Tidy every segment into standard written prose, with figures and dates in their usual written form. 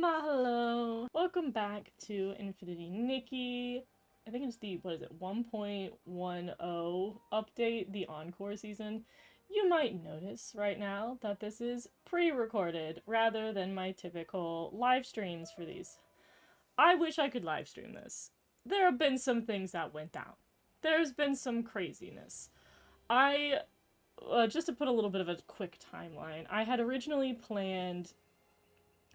Mahalo! Welcome back to Infinity Nikki. I think it's the, 1.10 update, the Encore season. You might notice right now that this is pre-recorded rather than my typical live streams for these. I wish I could live stream this. There have been some things that went down. There's been some craziness. Just to put a little bit of a quick timeline, I had originally planned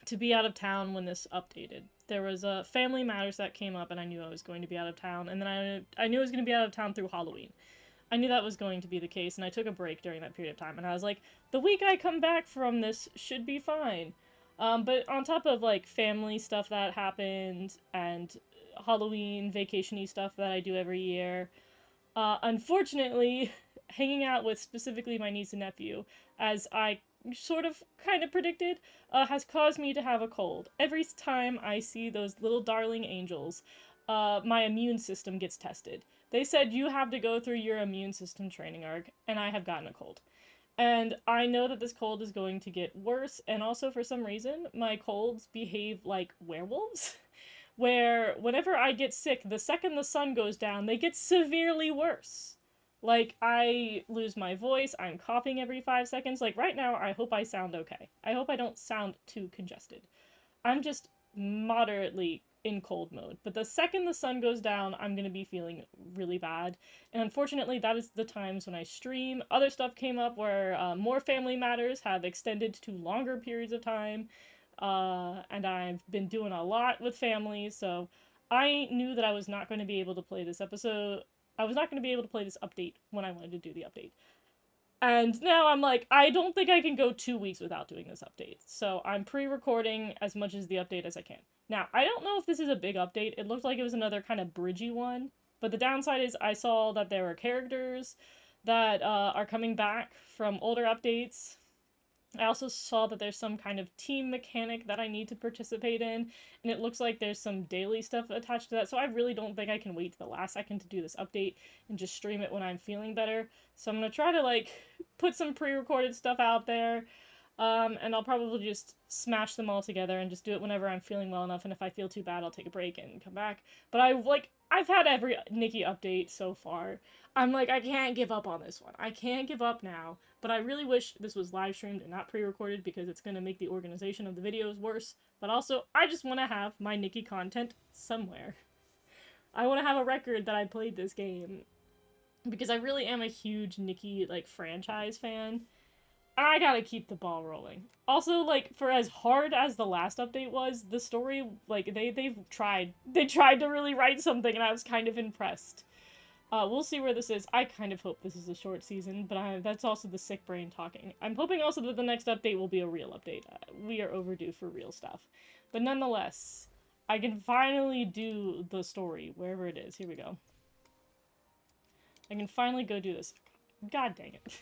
to be out of town when this updated. There was a family matters that came up and I knew I was going to be out of town, and then I knew I was going to be out of town through Halloween. I knew that was going to be the case, and I took a break during that period of time, and I was like, the week I come back from this should be fine. But on top of, like, family stuff that happened, and Halloween vacation-y stuff that I do every year, unfortunately, hanging out with specifically my niece and nephew, as I sort of kind of predicted, has caused me to have a cold. Every time I see those little darling angels, my immune system gets tested. They said you have to go through your immune system training arc, and I have gotten a cold. And I know that this cold is going to get worse, and also for some reason, my colds behave like werewolves, where whenever I get sick, the second the sun goes down, they get severely worse. Like, I lose my voice, I'm coughing every 5 seconds. Like, right now, I hope I sound okay. I hope I don't sound too congested. I'm just moderately in cold mode. But the second the sun goes down, I'm gonna be feeling really bad. And unfortunately, that is the times when I stream. Other stuff came up where more family matters have extended to longer periods of time. And I've been doing a lot with family, so I knew that I was not going to be able to play this episode. I was not going to be able to play this update when I wanted to do the update. And now I'm like, I don't think I can go 2 weeks without doing this update. So I'm pre-recording as much as the update as I can. Now, I don't know if this is a big update. It looked like it was another kind of bridgy one. But the downside is I saw that there are characters that are coming back from older updates. I also saw that there's some kind of team mechanic that I need to participate in, and it looks like there's some daily stuff attached to that, so I really don't think I can wait to the last second to do this update and just stream it when I'm feeling better. So I'm gonna try to, like, put some pre-recorded stuff out there, and I'll probably just smash them all together and just do it whenever I'm feeling well enough, and if I feel too bad, I'll take a break and come back. But I've had every Nikki update so far. I'm like, I can't give up on this one. I can't give up now. But I really wish this was live streamed and not pre-recorded because it's going to make the organization of the videos worse. But also, I just want to have my Nikki content somewhere. I want to have a record that I played this game. Because I really am a huge Nikki, like, franchise fan. And I gotta keep the ball rolling. Also, like, for as hard as the last update was, the story, like, they've tried. They tried to really write something, and I was kind of impressed. We'll see where this is. I kind of hope this is a short season, but that's also the sick brain talking. I'm hoping also that the next update will be a real update. We are overdue for real stuff. But nonetheless, I can finally do the story, wherever it is. Here we go. I can finally go do this. God dang it.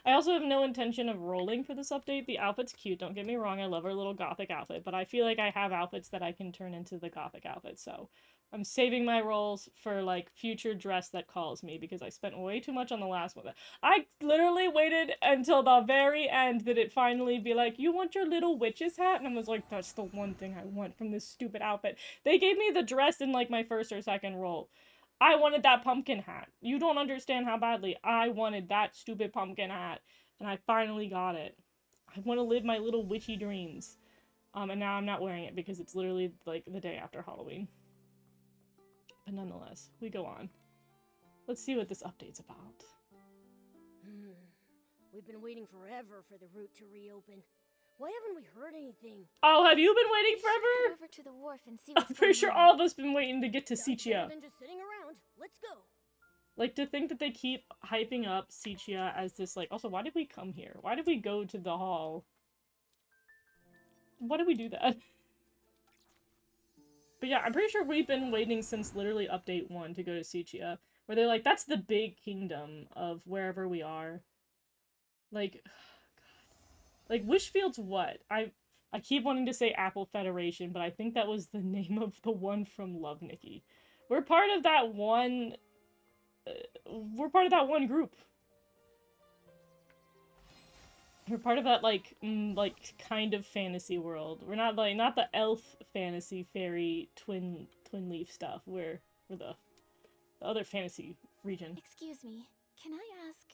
I also have no intention of rolling for this update. The outfit's cute, don't get me wrong, I love her little gothic outfit, but I feel like I have outfits that I can turn into the gothic outfit, so I'm saving my rolls for, like, future dress that calls me, because I spent way too much on the last one. I literally waited until the very end that it finally be like, you want your little witch's hat? And I was like, that's the one thing I want from this stupid outfit. They gave me the dress in, like, my first or second roll. I wanted that pumpkin hat. You don't understand how badly I wanted that stupid pumpkin hat, and I finally got it. I want to live my little witchy dreams. And now I'm not wearing it because it's literally, like, the day after Halloween. But nonetheless, we go on. Let's see what this update's about. We've been waiting forever for the route to reopen. Why haven't we heard anything? Oh, have you been waiting forever? Go over to the wharf and see what's I'm pretty going sure on. all of us been waiting to get to Better Sichia. than just sitting around. Let's go. Like, to think that they keep hyping up Sichia as this, like... Also, why did we come here? Why did we go to the hall? Why did we do that? But yeah, I'm pretty sure we've been waiting since literally update 1 to go to Sichia. Where they're like, that's the big kingdom of wherever we are. Like... God. Like, Wishfield's what? I keep wanting to say Apple Federation, but I think that was the name of the one from Love Nikki. We're part of that one... we're part of that one group. We're part of that like kind of fantasy world. We're not like not the elf fantasy fairy twin leaf stuff. We're the other fantasy region. Excuse me, can I ask,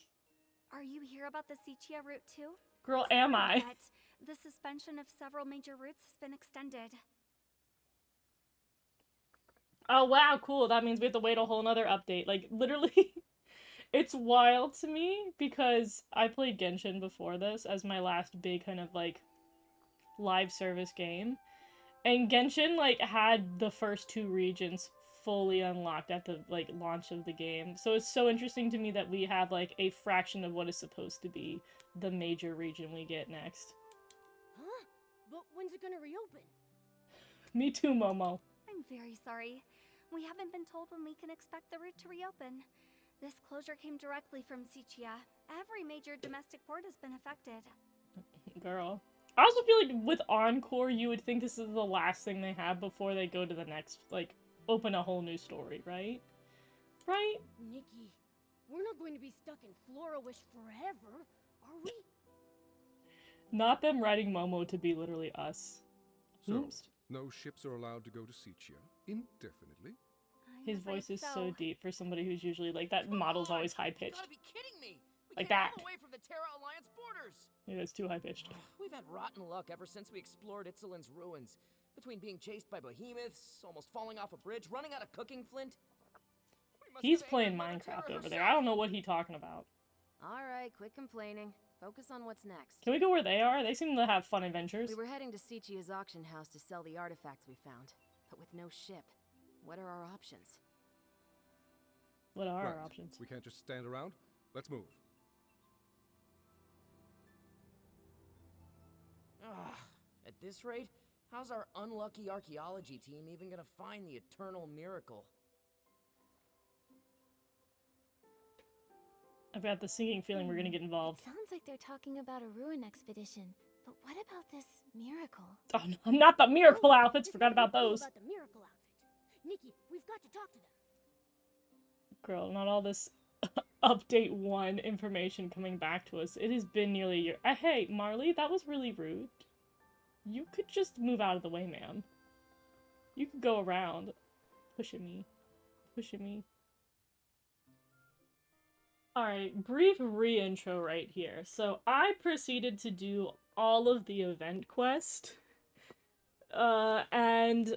are you here about the Sichia route too? Girl, am Sorry, I? but the suspension of several major routes has been extended. Oh wow, cool. That means we have to wait a whole nother update. Like literally, it's wild to me because I played Genshin before this as my last big kind of like live service game. And Genshin like had the first two regions fully unlocked at the like launch of the game. So it's so interesting to me that we have like a fraction of what is supposed to be the major region we get next. Huh? But when's it gonna reopen? Me too, Momo. I'm very sorry. We haven't been told when we can expect the route to reopen. This closure came directly from Sichia. Every major domestic port has been affected. Girl. I also feel like with Encore, you would think this is the last thing they have before they go to the next, like, open a whole new story, right? Right? Nikki, we're not going to be stuck in Flora-Wish forever, are we? Not them writing Momo to be literally us. So, Oops. no ships are allowed to go to Sichia indefinitely? I'm His afraid voice is so deep for somebody who's usually like that. Model's always high You pitched. gotta be kidding me! We Like can't that. run away from the Terra Alliance borders! Yeah, it's too high pitched. We've had rotten luck ever since we explored Itzelin's ruins. Between being chased by behemoths, almost falling off a bridge, running out of cooking flint. We must He's have playing angered Mother Minecraft Terra over there. herself. I don't know what he's talking about. Alright, quit complaining. Focus on what's next. Can we go where they are? They seem to have fun adventures. We were heading to Sichia's auction house to sell the artifacts we found, but with no ship. What are our options? What are our Right. options? We can't just stand around. Let's move. Ugh, at this rate, how's our unlucky archaeology team even gonna find the eternal miracle? I've got the sinking feeling we're gonna get involved. It sounds like they're talking about a ruin expedition. But what about this miracle? Oh no, not the miracle outfits. This Forgot might about be cool those. About the miracle outfit. Nikki, we've got to talk to them. Girl, not all this update 1 information coming back to us. It has been nearly a year. Hey, Marley, that was really rude. You could just move out of the way, ma'am. You could go around. Pushing me. Pushing me. Alright, brief re-intro right here. So, I proceeded to do all of the event quest. And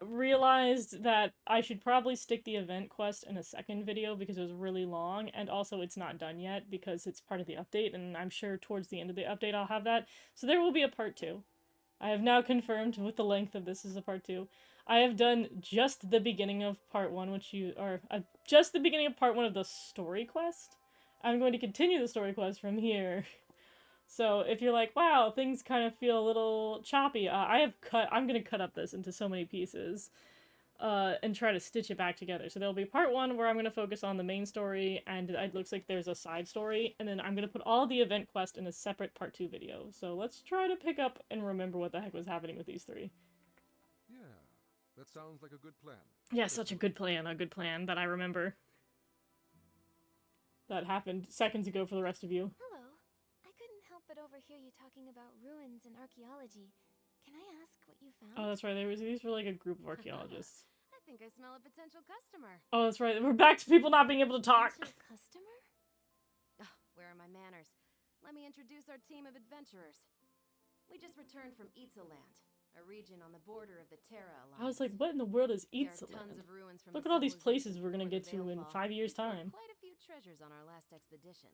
realized that I should probably stick the event quest in a second video because it was really long, and also it's not done yet because it's part of the update, and I'm sure towards the end of the update I'll have that. So there will be a part 2. I have now confirmed with the length of this is a part 2. I have done just the beginning of part 1, just the beginning of part 1 of the story quest. I'm going to continue the story quest from here. So if you're like, wow, things kind of feel a little choppy, I'm gonna cut up this into so many pieces, and try to stitch it back together. So there'll be part 1 where I'm gonna focus on the main story, and it looks like there's a side story, and then I'm gonna put all the event quest in a separate part 2 video. So let's try to pick up and remember what the heck was happening with these 3. Yeah, that sounds like a good plan. Yeah, such a good plan that I remember. That happened seconds ago for the rest of you. Hello. I couldn't help but overhear you talking about ruins and archaeology. Can I ask what you found? Oh, that's right, these were like a group of archaeologists. I think I smell a potential customer. Oh, that's right, we're back to people not being able to talk. Potential customer? Oh, where are my manners? Let me introduce our team of adventurers. We just returned from Itzeland, a region on the border of the Terra Alliance. I was like, what in the world is There are Itzeland? tons of ruins from Look the at all these civilization places we're gonna before get the to in Veilfall. 5 years' We found time. quite a few treasures on our last expedition.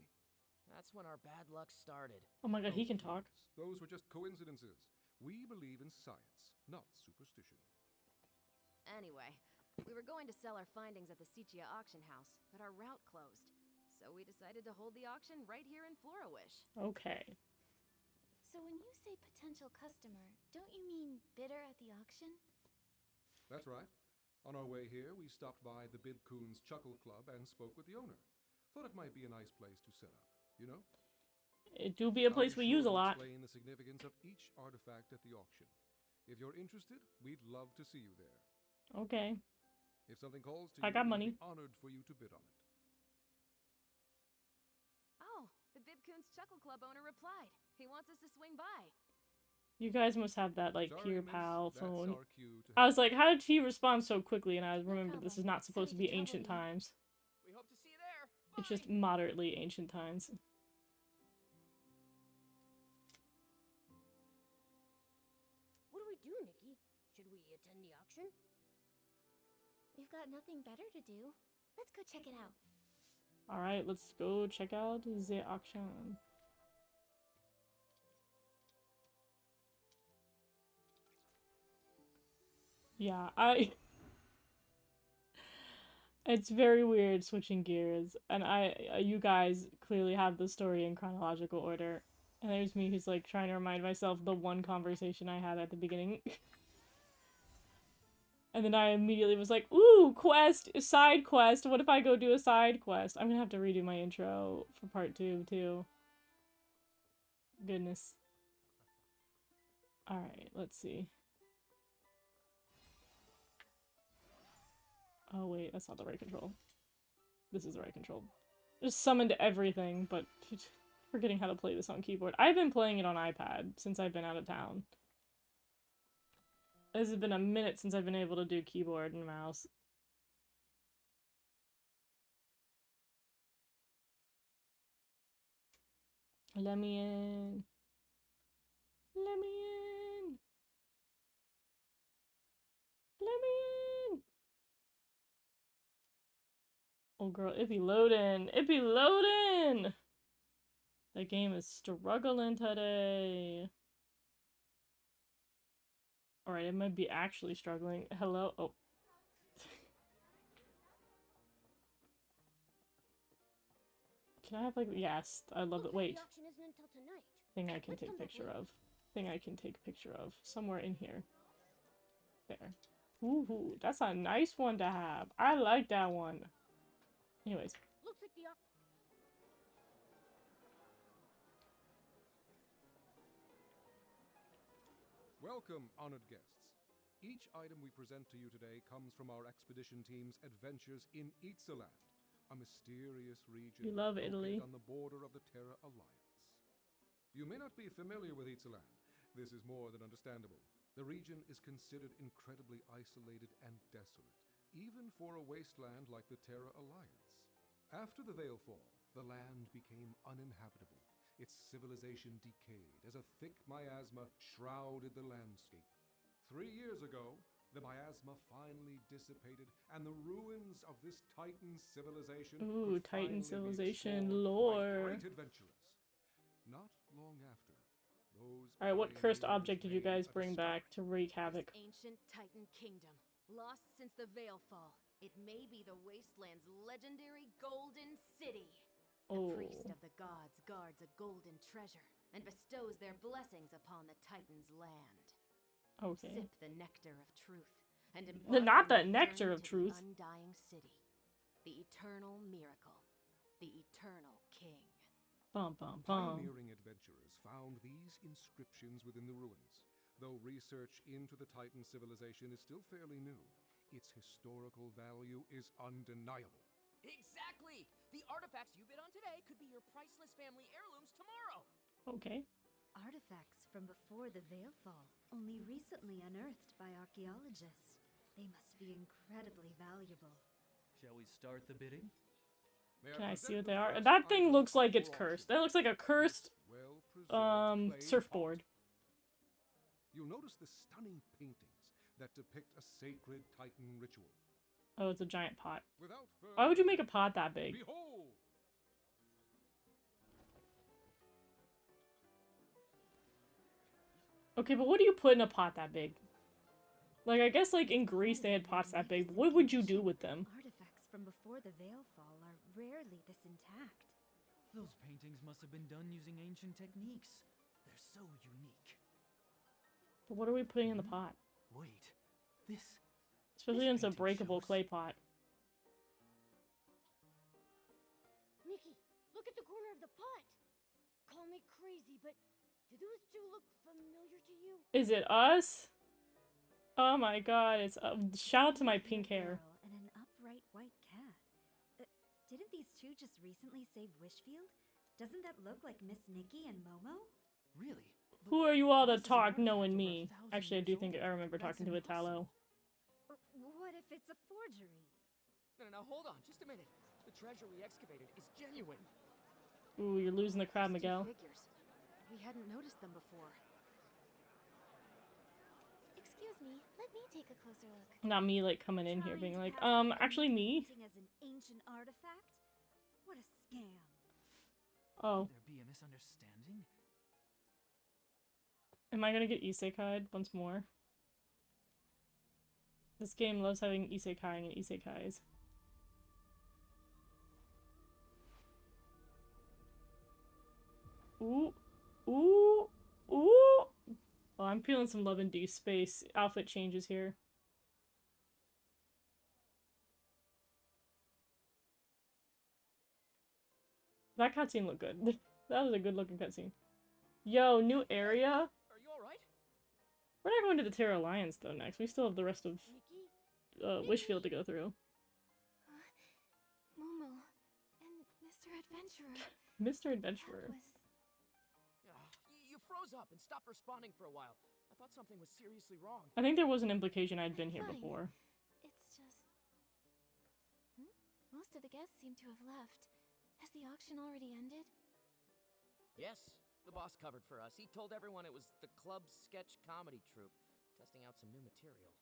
That's when our bad luck started. Oh my god, he can please. talk. Those were just coincidences. We believe in science, not superstition. Anyway, we were going to sell our findings at the Sichia auction house, but our route closed. So we decided to hold the auction right here in Flora-Wish. Okay. So when you say potential customer, don't you mean bidder at the auction? That's right. On our way here, we stopped by the Bidcoon's Chuckle Club and spoke with the owner. Thought it might be a nice place to set up, you know? It do be a place we use a lot. Explain the significance of each artifact at the auction. If you're interested, we'd love to see you there. Okay. If something calls to I you, got we'd money. be honored for you to bid on it. Oh, the Bibcoon Coon's Chuckle Club owner replied. He wants us to swing by. You guys must have that, like, Sorry, Peer miss, Pal that's phone. our cue to I was like, how did he respond so quickly? And I No remembered this is problem. not supposed to Sorry be to trouble ancient you. times. We hope to see you there. It's just Bye. moderately ancient times. What do we do, Nikki? Should we attend the auction? We've got nothing better to do. Let's go check it out. Alright, let's go check out the auction. Yeah, it's very weird switching gears, and you guys clearly have the story in chronological order. And there's me who's like trying to remind myself the one conversation I had at the beginning. And then I immediately was like, ooh, quest, side quest, what if I go do a side quest? I'm gonna have to redo my intro for part 2, too. Goodness. Alright, let's see. Oh wait, that's not the right control. This is the right control. Just summoned everything, but forgetting how to play this on keyboard. I've been playing it on iPad since I've been out of town. This has been a minute since I've been able to do keyboard and mouse. Let me in. Let me in. Let me in. Oh girl, it be loading. It be loading! The game is struggling today. Alright, it might be actually struggling. Hello? Oh. Can I have, like, yes, I love it. Looks like Wait. the auction isn't until tonight. Thing I can Let's take come back picture later. of. Thing I can take picture of. Somewhere in here. There. Ooh, that's a nice one to have. I like that one. Anyways. Looks like the Welcome, honored guests. Each item we present to you today comes from our expedition team's adventures in Itzaland, a mysterious region We love located Italy. on the border of the Terra Alliance. You may not be familiar with Itzaland. This is more than understandable. The region is considered incredibly isolated and desolate, even for a wasteland like the Terra Alliance. After the Veilfall, the land became uninhabitable. Its civilization decayed as a thick miasma shrouded the landscape. 3 years ago, the miasma finally dissipated, and the ruins of this Titan civilization Ooh, could Titan finally be civilization explored lore. by great adventurers. Not long after, those Alright, what cursed pioneers object did you made guys a bring back to discovery. wreak havoc? This ancient Titan kingdom, lost since the Veilfall. It may be the Wasteland's legendary Golden City. The priest Oh. of the gods guards a golden treasure and bestows their blessings upon the Titan's land. Okay. Sip the nectar of truth and Not the embark on your nectar journey of to truth. The undying city, the eternal miracle, the eternal king. Bum bum bum. Pioneering adventurers found these inscriptions within the ruins. Though research into the Titan civilization is still fairly new, its historical value is undeniable. Exactly! The artifacts you bid on today could be your priceless family heirlooms tomorrow! Okay. Artifacts from before the Veilfall, only recently unearthed by archaeologists. They must be incredibly valuable. Shall we start the bidding? May Can I see present what they the are? first That thing item looks up like it's for cursed. auction. That looks like a cursed This well-preserved clay surfboard. pot. You'll notice the stunning paintings that depict a sacred Titan ritual. Oh, it's a giant pot. Without further Why would you make a pot that big? Behold! Okay, but what do you put in a pot that big? Like, I guess, like, in Greece they had pots that big, but what would you do with them? Artifacts from before the Veilfall are rarely this intact. Those paintings must have been done using ancient techniques. They're so unique. But what are we putting in the pot? Wait, this... Especially when it's a painting breakable shows- clay pot. Nikki, look at the corner of the pot. Call me crazy, but do those two look familiar to you? Is it us? Oh my god, it's shout out to my pink hair. Girl and an upright white cat. Didn't these two just recently save Wishfield? Doesn't that look like Miss Nikki and Momo? Really? Who are you all to This is an talk artifact knowing over me? 1,000 Actually, I years do think old. I remember That's talking to Italo. impossible. What if it's a forgery? No, hold on, just a minute. The treasure we excavated is genuine. Ooh, you're losing the crowd, Those two Miguel. figures. We hadn't noticed them before. Excuse me, let me take a closer look. Not me, like, coming in here Trying being to like, pass off a actually me? painting as an ancient artifact? What a scam. Oh. Could there be a misunderstanding? Am I gonna get isekai'd once more? This game loves having isekai'ing and isekais. Ooh. Ooh. Ooh! Oh, I'm feeling some love-induced space. Outfit changes here. That cutscene looked good. That was a good-looking cutscene. Yo, new area? Are you alright? We're not going to the Terra Alliance, though, next. We still have the rest of Nikki? Wishfield to go through. Momo and Mr. Adventurer. Mr. Adventurer. You froze up and stopped responding for a while. I thought something was seriously wrong. I think there was an implication I'd been here Fine. before. It's just... Most of the guests seem to have left. Has the auction already ended? Yes, the boss covered for us. He told everyone it was the club's sketch comedy troupe, testing out some new material.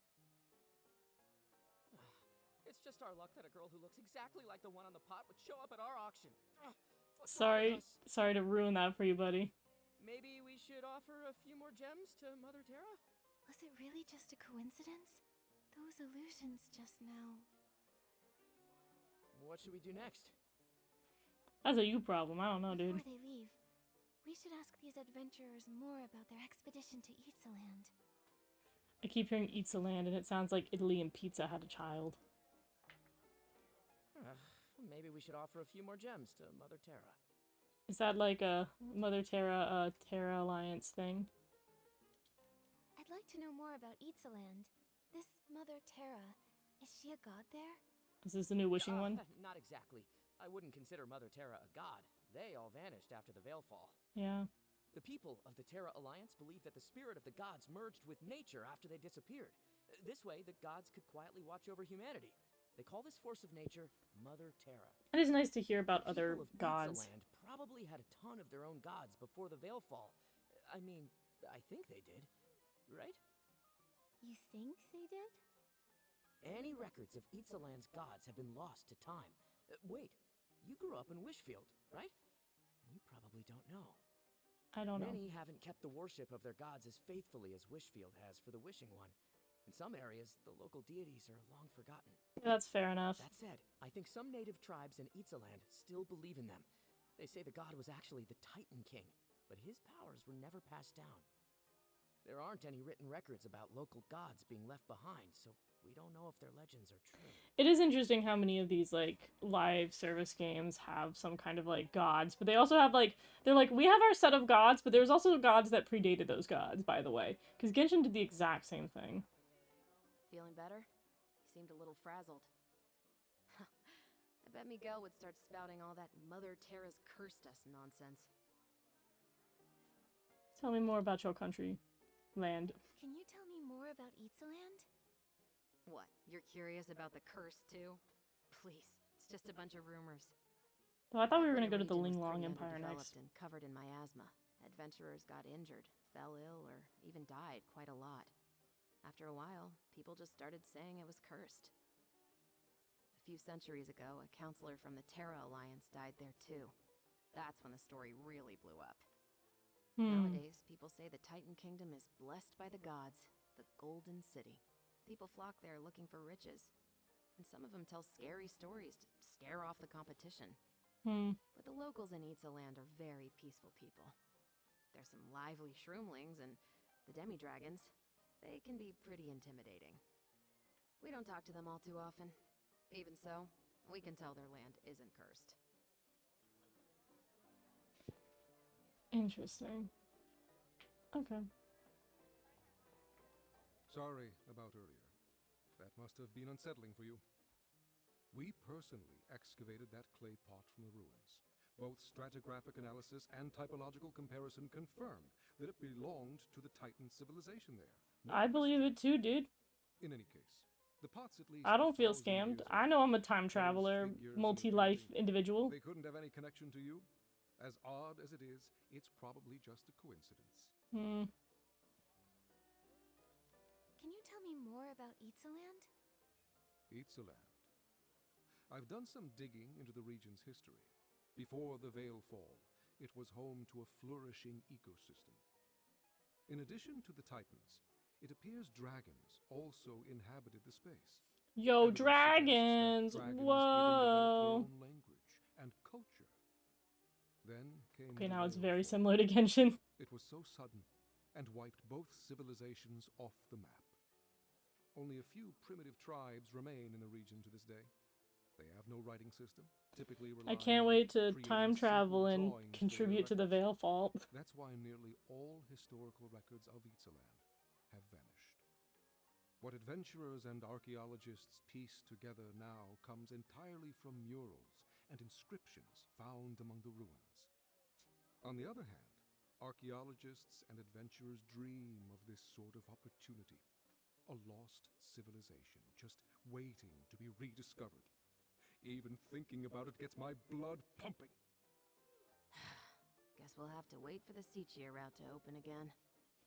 It's just our luck that a girl who looks exactly like the one on the pot would show up at our auction. What's wrong with us? Sorry to ruin that for you, buddy. Maybe we should offer a few more gems to Mother Terra? Was it really just a coincidence? Those illusions just now... What should we do next? That's a you problem. I don't know, dude. Before they leave, we should ask these adventurers more about their expedition to Itzaland. I keep hearing Itzaland, and it sounds like Italy and pizza had a child. Maybe we should offer a few more gems to Mother Terra. Is that like a Mother Terra, Terra Alliance thing? I'd like to know more about Itzaland. This Mother Terra, is she a god there? Is this the new wishing one? Not exactly. I wouldn't consider Mother Terra a god. They all vanished after the Veilfall. Yeah. The people of the Terra Alliance believe that the spirit of the gods merged with nature after they disappeared. This way, the gods could quietly watch over humanity. They call this force of nature Mother Terra. It is nice to hear about other People of gods. Itzaland probably had a ton of their own gods before the Veilfall. I mean, I think they did, right? You think they did? Any records of Itzaland's gods have been lost to time. Wait, you grew up in Wishfield, right? You probably don't know. I don't know. Many haven't kept the worship of their gods as faithfully as Wishfield has for the Wishing One. In some areas, the local deities are long forgotten. Yeah, that's fair enough. That said, I think some native tribes in Itzaland still believe in them. They say the god was actually the Titan King, but his powers were never passed down. There aren't any written records about local gods being left behind, so we don't know if their legends are true. It is interesting how many of these, like, live service games have some kind of, like, gods, but they also have, like, they're like, we have our set of gods, but there's also gods that predated those gods, by the way. Because Genshin did the exact same thing. Feeling better? You seemed a little frazzled. I bet Miguel would start spouting all that Mother Terra's cursed us nonsense. Tell me more about your country. Land. Can you tell me more about Itzaland? What, you're curious about the curse too? Please, it's just a bunch of rumors. Though I thought we were Back gonna when go to the region was Linglong pretty Empire underdeveloped next. and covered in miasma. Adventurers got injured, fell ill, or even died quite a lot. After a while, people just started saying it was cursed. A few centuries ago, a counselor from the Terra Alliance died there too. That's when the story really blew up. Nowadays, people say the Titan Kingdom is blessed by the gods, the Golden City. People flock there looking for riches. And some of them tell scary stories to scare off the competition. But the locals in Itzaland are very peaceful people. There's some lively shroomlings and the demi-dragons. They can be pretty intimidating. We don't talk to them all too often. Even so, we can tell their land isn't cursed. Interesting. Okay. Sorry about earlier. That must have been unsettling for you. We personally excavated that clay pot from the ruins. Both stratigraphic analysis and typological comparison confirm that it belonged to the Titan civilization there. No I believe it too, dude. In any case, the pots at least I don't feel 1,000 scammed. years I old. know I'm a time Those traveler, figures and multi-life painting, individual. they couldn't have any connection to you? As odd as it is, it's probably just a coincidence. Hmm. Can you tell me more about Itzaland? Itzaland. I've done some digging into the region's history. Before the Veil Fall, it was home to a flourishing ecosystem. In addition to the Titans, it appears dragons also inhabited the space. Yo, Evidence suggests that dragons! dragons even Whoa! developed their own language and culture. Then came Okay, the now it's Veil very Fall. similar to Genshin. It was so sudden and wiped both civilizations off the map. Only a few primitive tribes remain in the region to this day. They have no writing system, typically I relying can't on wait to creating time simple travel and drawings for their contribute to the records. Veil Fault. That's why nearly all historical records of Itzaland have vanished. What adventurers and archaeologists piece together now comes entirely from murals and inscriptions found among the ruins. On the other hand, archaeologists and adventurers dream of this sort of opportunity. A lost civilization just waiting to be rediscovered. Even thinking about it gets my blood pumping. Guess we'll have to wait for the Sichia route to open again.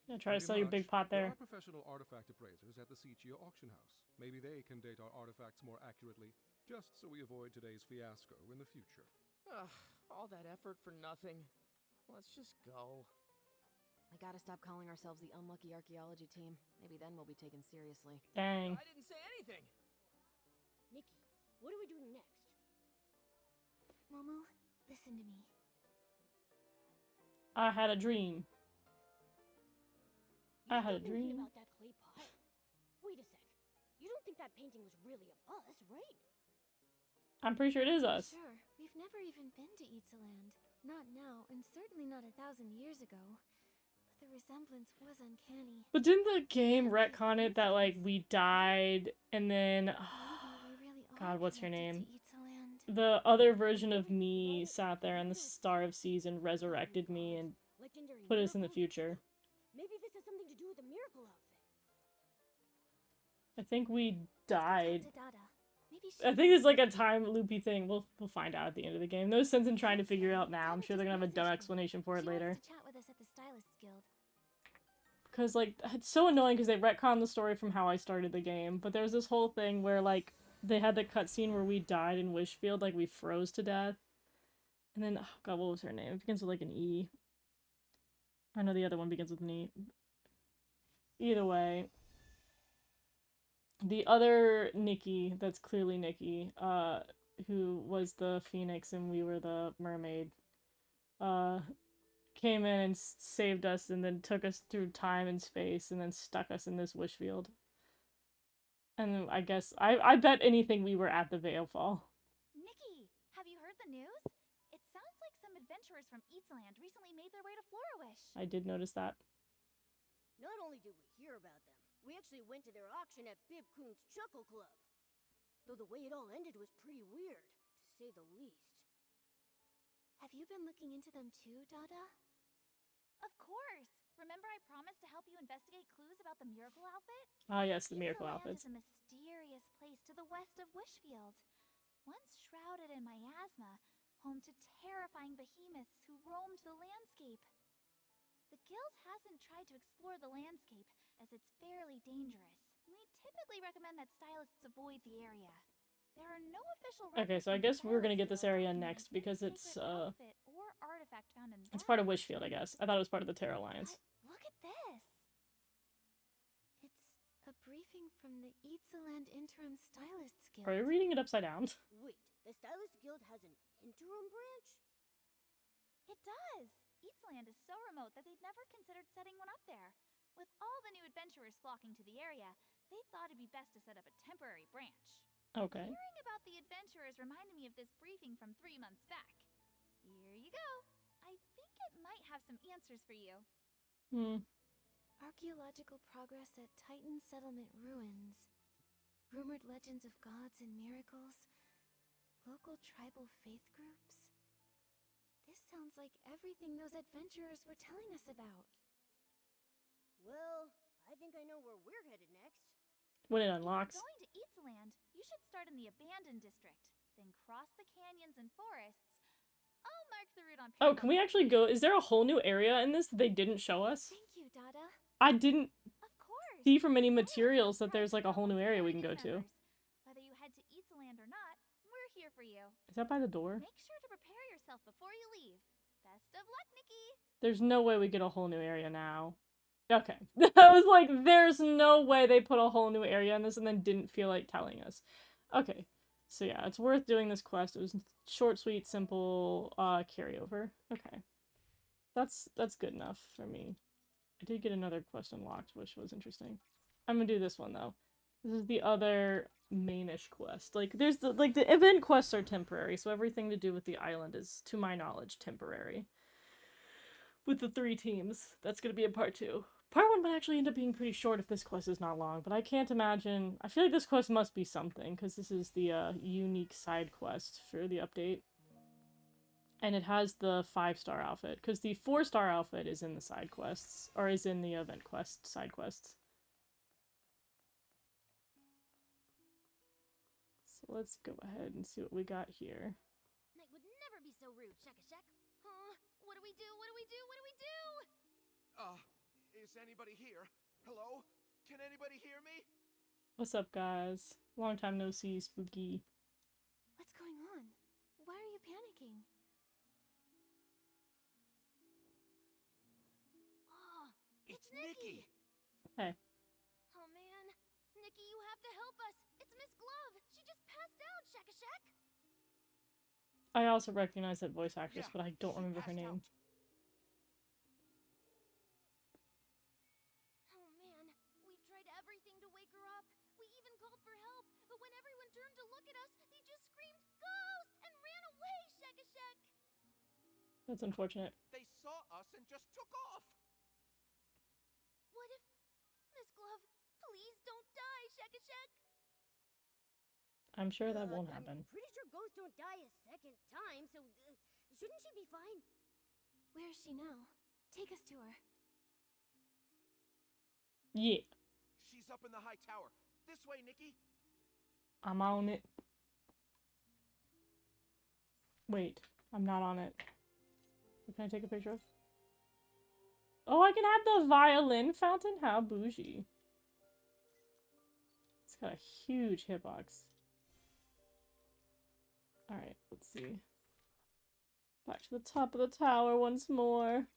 Yeah, try to Pretty sell your big much. pot There there. are professional artifact appraisers at the Sichia auction house. Maybe they can date our artifacts more accurately, just so we avoid today's fiasco in the future. Ugh, all that effort for nothing. Let's just go. I gotta stop calling ourselves the unlucky archaeology team. Maybe then we'll be taken seriously. Dang. I didn't say anything. Nikki, what are we doing next? Momo, listen to me. I had a dream. You I had a still thinking dream. about that clay pot? Wait a sec. You don't think that painting was really of us, right? I'm pretty sure it is us. Sure, we've never even been to Itzaland. Not now, and certainly not 1,000 years ago. But the resemblance was uncanny. But didn't the game retcon it that, like, we died and then... Maybe we really are God, what's her connected name? to Itzaland. The other version of me sat there and the Star of Seas and resurrected me and Legendary put us in the miracles? future. Maybe this has something to do with the miracle outfit. I think we died. Talk to Dada. Maybe she I think it's like a time loopy thing. We'll find out at the end of the game. No sense in trying to figure it out now. I'm sure they're gonna have a dumb explanation for it She later. wants to chat with us at the Stylists Guild. Because, like, it's so annoying because they retconned the story from how I started the game. But there was this whole thing where, like, they had the cutscene where we died in Wishfield, like, we froze to death. And then, oh god, what was her name? It begins with, like, an E. I know the other one begins with an E. Either way. The other Nikki, that's clearly Nikki, who was the phoenix and we were the mermaid, came in and saved us and then took us through time and space and then stuck us in this wish field. And I guess, I bet anything we were at the Veil Fall. Nikki, have you heard the news? It sounds like some adventurers from Itzaland recently made their way to Florawish. I did notice that. Not only did we hear about them, we actually went to their auction at Bib Coon's Chuckle Club. Though the way it all ended was pretty weird, to say the least. Have you been looking into them too, Dada? Of course. Remember I promised to help you investigate clues about the miracle outfit? Ah, yes, the miracle Itzaland outfits. is a mysterious place to the west of Wishfield. Once shrouded in miasma, home to terrifying behemoths who roamed the landscape. The guild hasn't tried to explore the landscape, as it's fairly dangerous. We typically recommend that stylists avoid the area. There are no official Okay, so I guess we're gonna get this area next because it's, outfit or artifact found in it's that part of Wishfield, I guess. I thought it was part of the Terra Alliance. But look at this! It's a briefing from the Itzaland Interim Stylists Guild. Are you reading it upside down? Wait, the Stylist Guild has an interim branch? It does! Itzaland is so remote that they'd never considered setting one up there. With all the new adventurers flocking to the area, they thought it'd be best to set up a temporary branch. Okay. Hearing about the adventurers reminded me of this briefing from 3 months back. Here you go. I think it might have some answers for you. Archaeological progress at Titan Settlement Ruins. Rumored legends of gods and miracles. Local tribal faith groups. This sounds like everything those adventurers were telling us about. Well, I think I know where we're headed next. When it If unlocks. you're going to Eatsaland, you should start in the abandoned district, then cross the canyons and forests. I'll mark the route on Oh, can we Parallels actually Map. go? Is there a whole new area in this that they didn't show us? Thank you, Dada. I didn't Of course. see from any It's always materials so that there's like a whole new priceless area we amongst can go to. members. Whether you head to Eatsaland or not, we're here for you. Is that by the door? Make sure to prepare yourself before you leave. Best of luck, Nikki. There's no way we get a whole new area now. Okay. I was like, there's no way they put a whole new area in this and then didn't feel like telling us. Okay. So yeah, it's worth doing this quest. It was short, sweet, simple, carryover. Okay. That's good enough for me. I did get another quest unlocked, which was interesting. I'm gonna do this one though. This is the other mainish quest. Like there's the event quests are temporary, so everything to do with the island is, to my knowledge, temporary. With the 3 teams. That's gonna be a part 2. Part 1 might actually end up being pretty short if this quest is not long, but I can't imagine. I feel like this quest must be something, because this is the unique side quest for the update. And it has the 5-star outfit, because the 4-star outfit is in the side quests, or is in the event quest side quests. So let's go ahead and see what we got here. Knight would never be so rude, Shek-a-Shek. Huh? What do we do? What do we do? What do we do? Is anybody here? Hello? Can anybody hear me? What's up, guys? Long time no see, Spooky. What's going on? Why are you panicking? Oh, It's Nikki! Hey. oh man. Nikki, you have to help us. It's Miss Glove. She just passed out, Shek-a-Shek. I also recognize that voice actress, Yeah, but I don't she remember her passed name. out. Oh man, we've tried everything to wake her up. We even called for help, but when everyone turned to look at us, they just screamed, "Ghost!" and ran away, Shek-a-Shek. That's unfortunate. They saw us and just took off! What if... Miss Glove, please don't die, Shek-a-Shek. I'm sure that won't happen. I'm pretty sure ghosts don't die a second time, so shouldn't she be fine? Where is she now? Take us to her. Yeah, She's up in the high tower. This way, Nikki! I'm on it. Wait, I'm not on it. Can I take a picture of? Oh, I can have the violin fountain? How bougie. It's got a huge hitbox. Alright, let's see. Back to the top of the tower once more.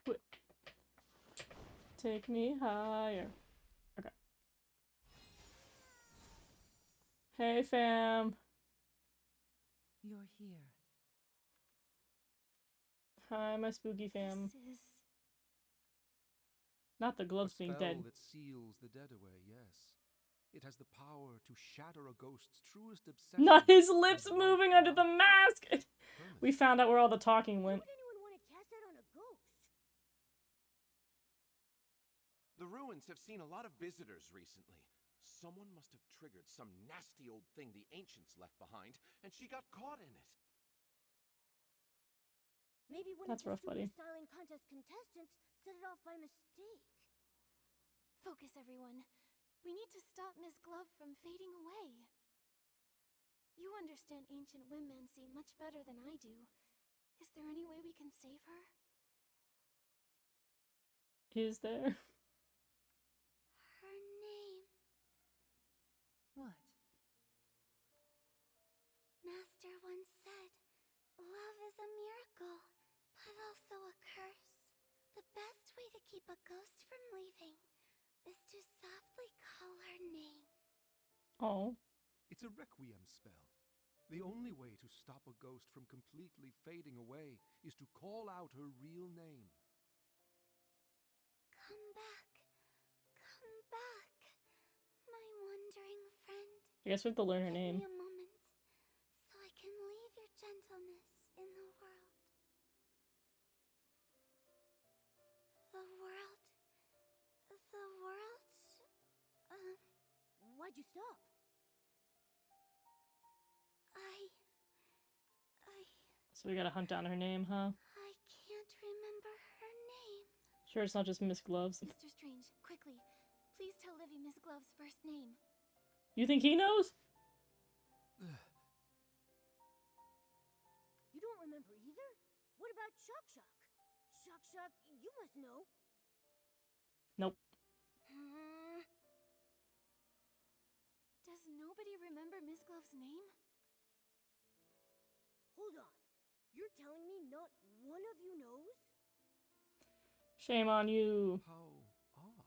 Wait. Take me higher. Okay. Hey, fam. You're here. Hi, my spooky fam. This is... Not the gloves A being spell dead. that seals the dead away, yes. It has the power to shatter a ghost's truest obsession. Not his and lips wipe moving them under the out mask! permanently. We found out where all the talking Why went. would anyone want to cast that on a ghost? The ruins have seen a lot of visitors recently. Someone must have triggered some nasty old thing the ancients left behind, and she got caught in it. Maybe one That's of the rough, buddy. super styling contest contestants set it off by mistake. Focus, everyone. We need to stop Miss Glove from fading away. You understand ancient womancy much better than I do. Is there any way we can save her? Is there? Her name. What? Master once said, love is a miracle, but also a curse. The best way to keep a ghost from leaving is to softly call her name. Oh. It's a requiem spell. The only way to stop a ghost from completely fading away is to call out her real name. Come back, my wandering friend. I guess we have to learn her Give name. me a moment, so I can leave your gentleness Why'd you stop? So we gotta hunt down her name, huh? I can't remember her name. Sure, it's not just Miss Gloves. Mr. Strange, quickly, please tell Livy Miss Glove's first name. You think he knows? You don't remember either? What about Shock Shock? Shock Shock, you must know. Nope. Does nobody remember Miss Glove's name? Hold on. You're telling me not one of you knows? Shame on you. How odd.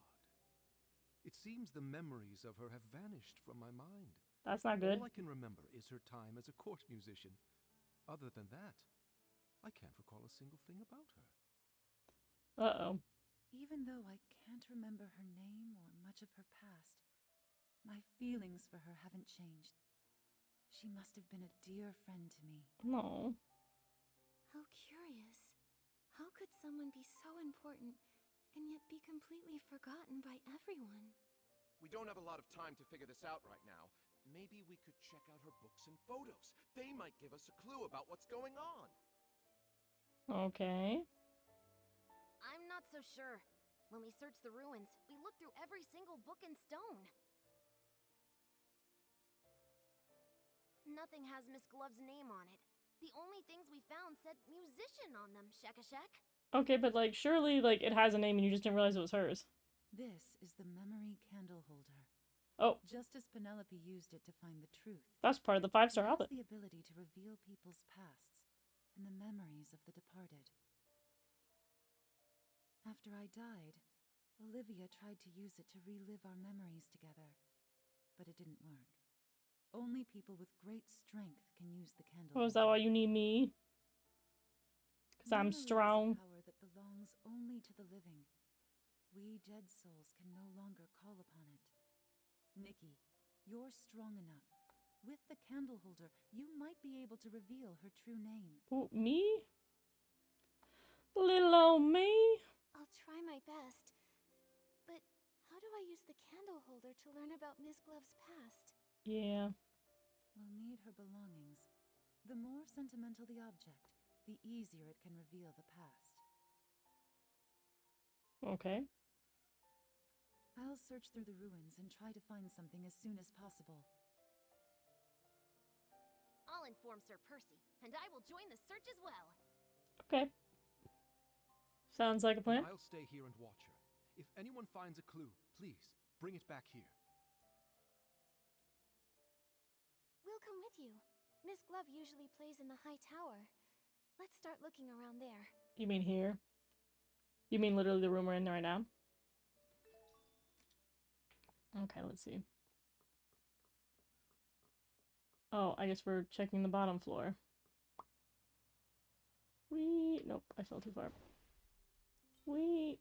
It seems the memories of her have vanished from my mind. That's not good. All I can remember is her time as a court musician. Other than that, I can't recall a single thing about her. Uh-oh. Even though I can't remember her name or much of her past, my feelings for her haven't changed. She must have been a dear friend to me. No. How curious. How could someone be so important and yet be completely forgotten by everyone? We don't have a lot of time to figure this out right now. Maybe we could check out her books and photos. They might give us a clue about what's going on. Okay. I'm not so sure. When we searched the ruins, we looked through every single book and stone. Nothing has Miss Glove's name on it. The only things we found said musician on them, Shek-a-Shek. Okay, but like surely like it has a name and you just didn't realize it was hers. This is the memory candle holder. Oh. Just as Penelope used it to find the truth. That's part of the 5-star It has outlet. the ability to reveal people's pasts and the memories of the departed. After I died, Olivia tried to use it to relive our memories together, but it didn't work. Only people with great strength can use the candle. Oh, is that why you need me? Because I'm strong. Memory is a power that belongs only to the living. We dead souls can no longer call upon it. Nikki, you're strong enough. With the candle holder, you might be able to reveal her true name. Ooh, me? Little old me? I'll try my best. But how do I use the candle holder to learn about Miss Glove's past? Yeah. We'll need her belongings. The more sentimental the object, the easier it can reveal the past. Okay. I'll search through the ruins and try to find something as soon as possible. I'll inform Sir Percy, and I will join the search as well. Okay. Sounds like a plan. I'll stay here and watch her. If anyone finds a clue, please bring it back here. We'll come with you. Miss Glove usually plays in the high tower. Let's start looking around there. You mean here? You mean literally the room we're in right now? Okay, let's see. Oh, I guess we're checking the bottom floor. Nope, I fell too far. We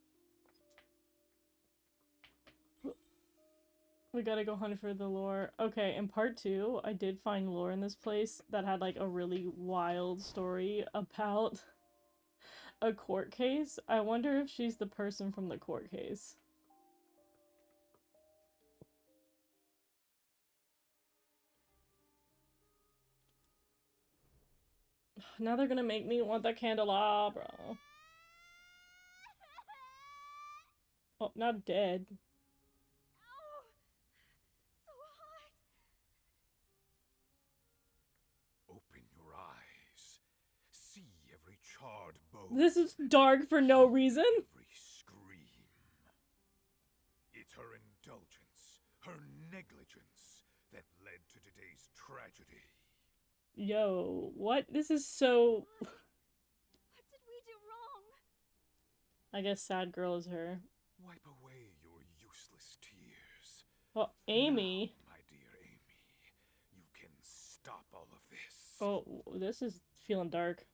gotta go hunt for the lore. Okay, in part 2, I did find lore in this place that had like a really wild story about a court case. I wonder if she's the person from the court case. Now they're gonna make me want that candelabra. Oh, not dead. Oh, so hot. Open your eyes. See every charred bone. This is dark for no reason. Every scream. It's her indulgence, her negligence, that led to today's tragedy. Yo, what? This is so... What did we do wrong? I guess sad girl is her. Wipe away your useless tears. Well, Amy... Now, my dear Amy, you can stop all of this. Oh, this is feeling dark.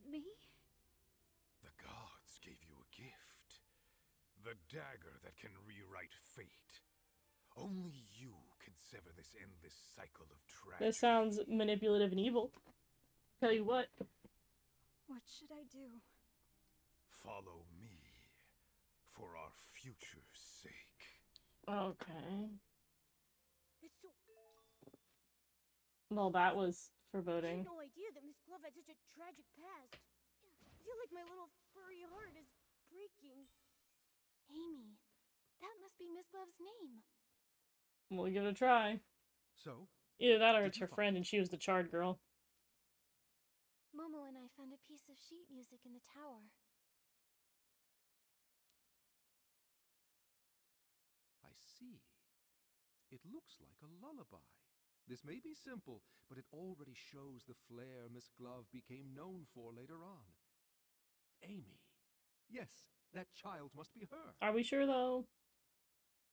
Me? The gods gave you a gift. The dagger that can rewrite fate. Only you can sever this endless cycle of tragedy. This sounds manipulative and evil. Tell you what. What should I do? Follow me. for our future's sake. Okay. That's so. Well, that was I had foreboding. no idea that Miss Glove had such a tragic past. I feel like my little furry heart is breaking. Amy, that must be Miss Glove's name. We'll give it a try. So, Either that or did it's you her find friend and she was the charred girl. Momo and I found a piece of sheet music in the tower. I see. It looks like a lullaby. This may be simple, but it already shows the flair Miss Glove became known for later on. Amy. Yes, that child must be her. Are we sure though?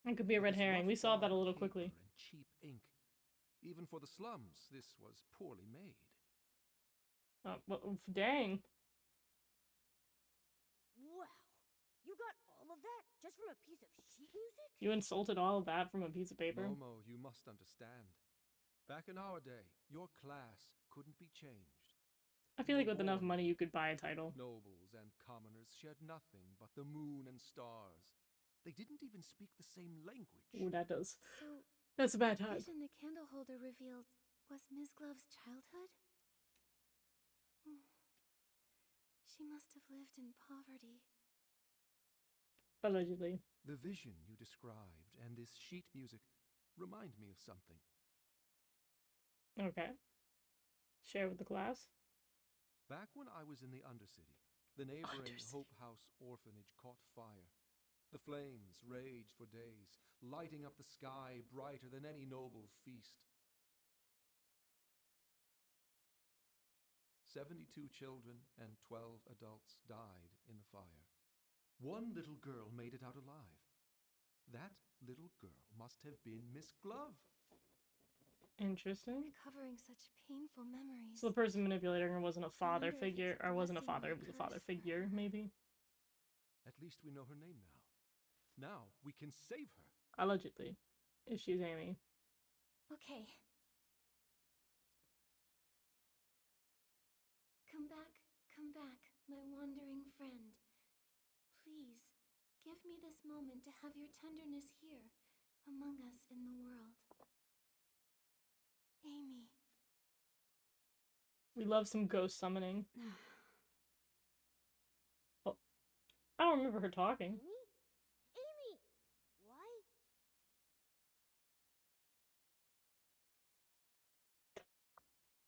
It could be a But red this herring. rough We solved that a bark little paper quickly. And cheap ink. Even for the slums, this was poorly made. Oh, well, dang. Wow. You got all of that just from a piece of sheet music? You insulted all of that from a piece of paper? Momo, you must understand. Back in our day, your class couldn't be changed. I feel You like were with enough born money with you could buy a title. Nobles and commoners shared nothing but the moon and stars. They didn't even speak the same language. Ooh, that does. So, That's a bad the time. vision the candle holder revealed was Miss Glove's childhood? She must have lived in poverty. Allegedly. The vision you described and this sheet music remind me of something. Okay. Share with the class. Back when I was in the Undercity, the neighboring Undercity. Hope House orphanage caught fire. The flames raged for days, lighting up the sky brighter than any noble feast. 72 children and 12 adults died in the fire. One little girl made it out alive. That little girl must have been Miss Glove. Interesting. Recovering such painful memories. So the person manipulating her wasn't a father wonder if it's figure, a or wasn't a blessing or father, a it was a curse father for figure, her. maybe? At least we know her name now. Now we can save her. Allegedly. If she's Amy. Okay. Come back, my wandering friend. Please, give me this moment to have your tenderness here, among us in the world. Amy. We love some ghost summoning. Oh, I don't remember her talking. Amy? Amy! Why?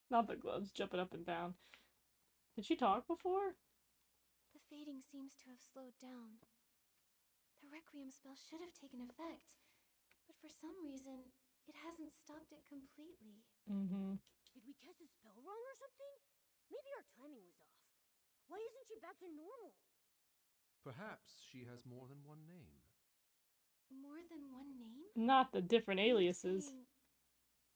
Not the gloves jumping up and down. Did she talk before? The fading seems to have slowed down. The Requiem spell should have taken effect, but for some reason, it hasn't stopped it completely. Mm-hmm. Did we cast a spell wrong or something? Maybe our timing was off. Why isn't she back to normal? Perhaps she has more than one name. More than one name? Not the different Are you aliases. saying-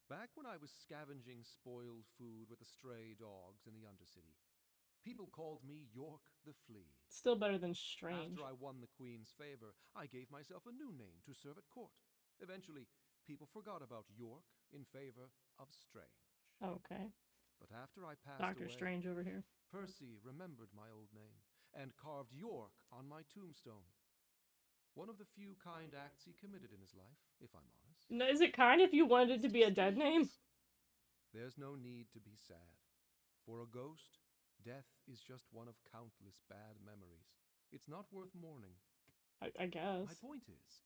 Back when I was scavenging spoiled food with the stray dogs in the Undercity, people called me York the Flea. Still better than Strange. After I won the Queen's favor, I gave myself a new name to serve at court. Eventually, people forgot about York in favor of Strange. Okay. But after I passed Dr. away, Strange over here. Percy remembered my old name and carved York on my tombstone. One of the few kind acts he committed in his life, if I'm honest. No, is it kind if you wanted it to be a dead name? There's no need to be sad. For a ghost, death is just one of countless bad memories. It's not worth mourning. I guess. My point is,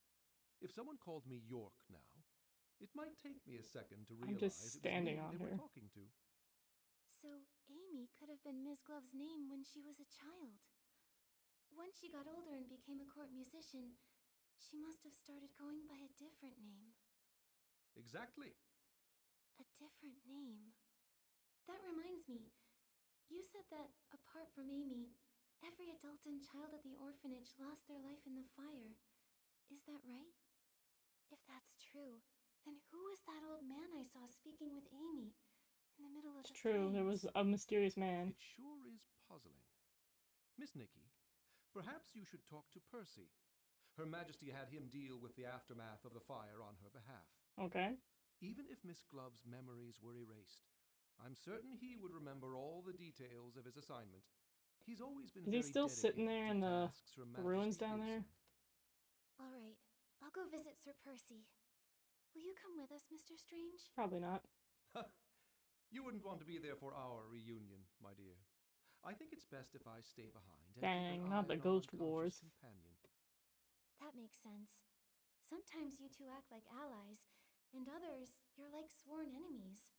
if someone called me York now, it might take me a second to I'm realize just it was standing me on they her. were talking to. So, Amy could have been Miss Glove's name when she was a child. Once she got older and became a court musician, she must have started going by a different name. Exactly. A different name. That reminds me, you said that, apart from Amy, every adult and child at the orphanage lost their life in the fire. Is that right? If that's true, then who was that old man I saw speaking with Amy in the middle of It's the true, there flames? was a mysterious man. It sure is puzzling. Miss Nikki, perhaps you should talk to Percy. Her Majesty had him deal with the aftermath of the fire on her behalf. Okay. Even if Miss Glove's memories were erased, I'm certain he would remember all the details of his assignment. He's always been Is he very still sitting dedicated there to in the tasks Her ruins Majesty down gives there? him. All right, I'll go visit Sir Percy. Will you come with us, Mr. Strange? Probably not. You wouldn't want to be there for our reunion, my dear. I think it's best if I stay behind and keep Dang, an not eye the on our Ghost unconscious Wars. companion. That makes sense. Sometimes you two act like allies, and others, you're like sworn enemies.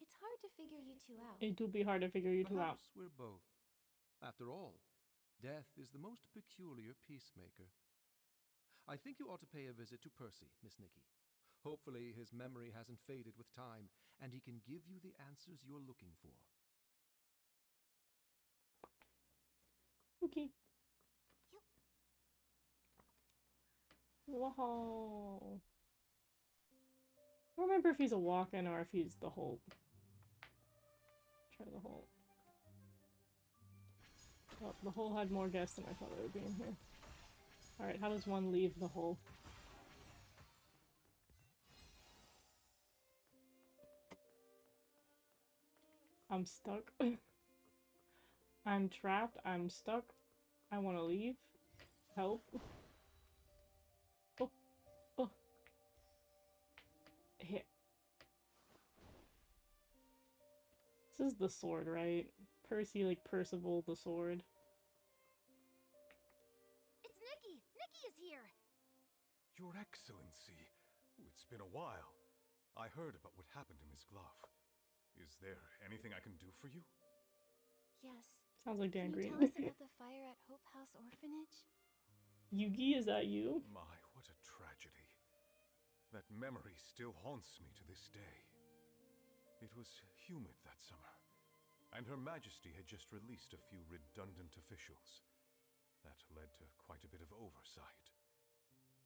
It's hard to figure you two out. It do be hard to figure you two out. Perhaps we're both. After all, death is the most peculiar peacemaker. I think you ought to pay a visit to Percy, Miss Nikki. Hopefully his memory hasn't faded with time, and he can give you the answers you're looking for. Okay. Whoa. I don't remember if he's a walk-in or if he's the Holt. Try the Holt. Oh, the hole had more guests than I thought there would be in here. Alright, how does one leave the hole? I'm stuck. I'm trapped. I'm stuck. I want to leave. Help. Oh. Oh. Hit. This is the sword, right? Percy, like Percival the sword. It's Nikki! Nikki is here! Your Excellency, it's been a while. I heard about what happened to Miss Glove. Is there anything I can do for you? Yes. Sounds like Dan Can you Green. tell us about the fire at Hope House Orphanage? Yugi, is that you? My, what a tragedy. That memory still haunts me to this day. It was humid that summer, and Her Majesty had just released a few redundant officials. That led to quite a bit of oversight.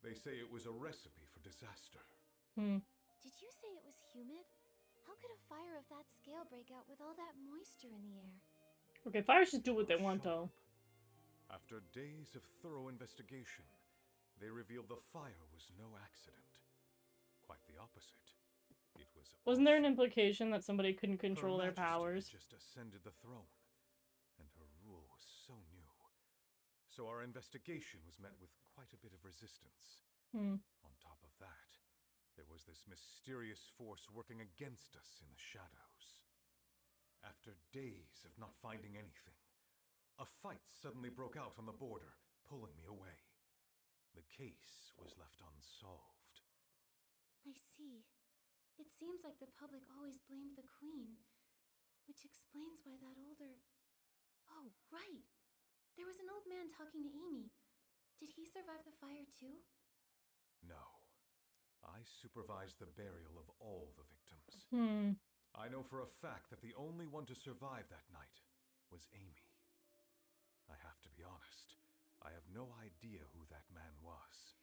They say it was a recipe for disaster. Did you say it was humid? How could a fire of that scale break out with all that moisture in the air? Okay, fires just do what they want, though. After days of thorough investigation, they revealed the fire was no accident. Quite the opposite. It was. Wasn't there an implication that somebody couldn't control their powers? Her Majesty had just ascended the throne, and her rule was so new. So our investigation was met with quite a bit of resistance. On top of that, there was this mysterious force working against us in the shadows. After days of not finding anything, a fight suddenly broke out on the border, pulling me away. The case was left unsolved. I see. It seems like the public always blamed the Queen, which explains why that older... Oh, right! There was an old man talking to Amy. Did he survive the fire too? No. I supervised the burial of all the victims. I know for a fact that the only one to survive that night was Amy. I have to be honest, I have no idea who that man was.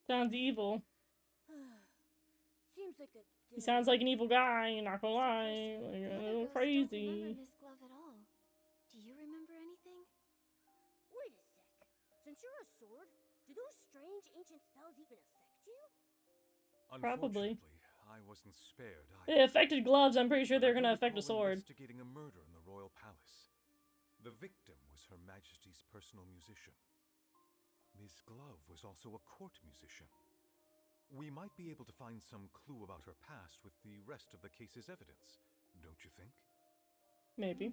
Sounds evil. Seems like a... He sounds like an evil guy, not gonna lie. Like, a little Don't crazy. remember Miss Glove at all. Do you remember anything? Wait a sec. Since you're a sword, do those strange ancient spells even affect you? Probably. Unfortunately, I wasn't spared either. They affected gloves, I'm pretty sure But they're I do gonna affect a recall sword. investigating a murder in the royal palace. The victim was Her Majesty's personal musician. Miss Glove was also a court musician. We might be able to find some clue about her past with the rest of the case's evidence, don't you think? Maybe.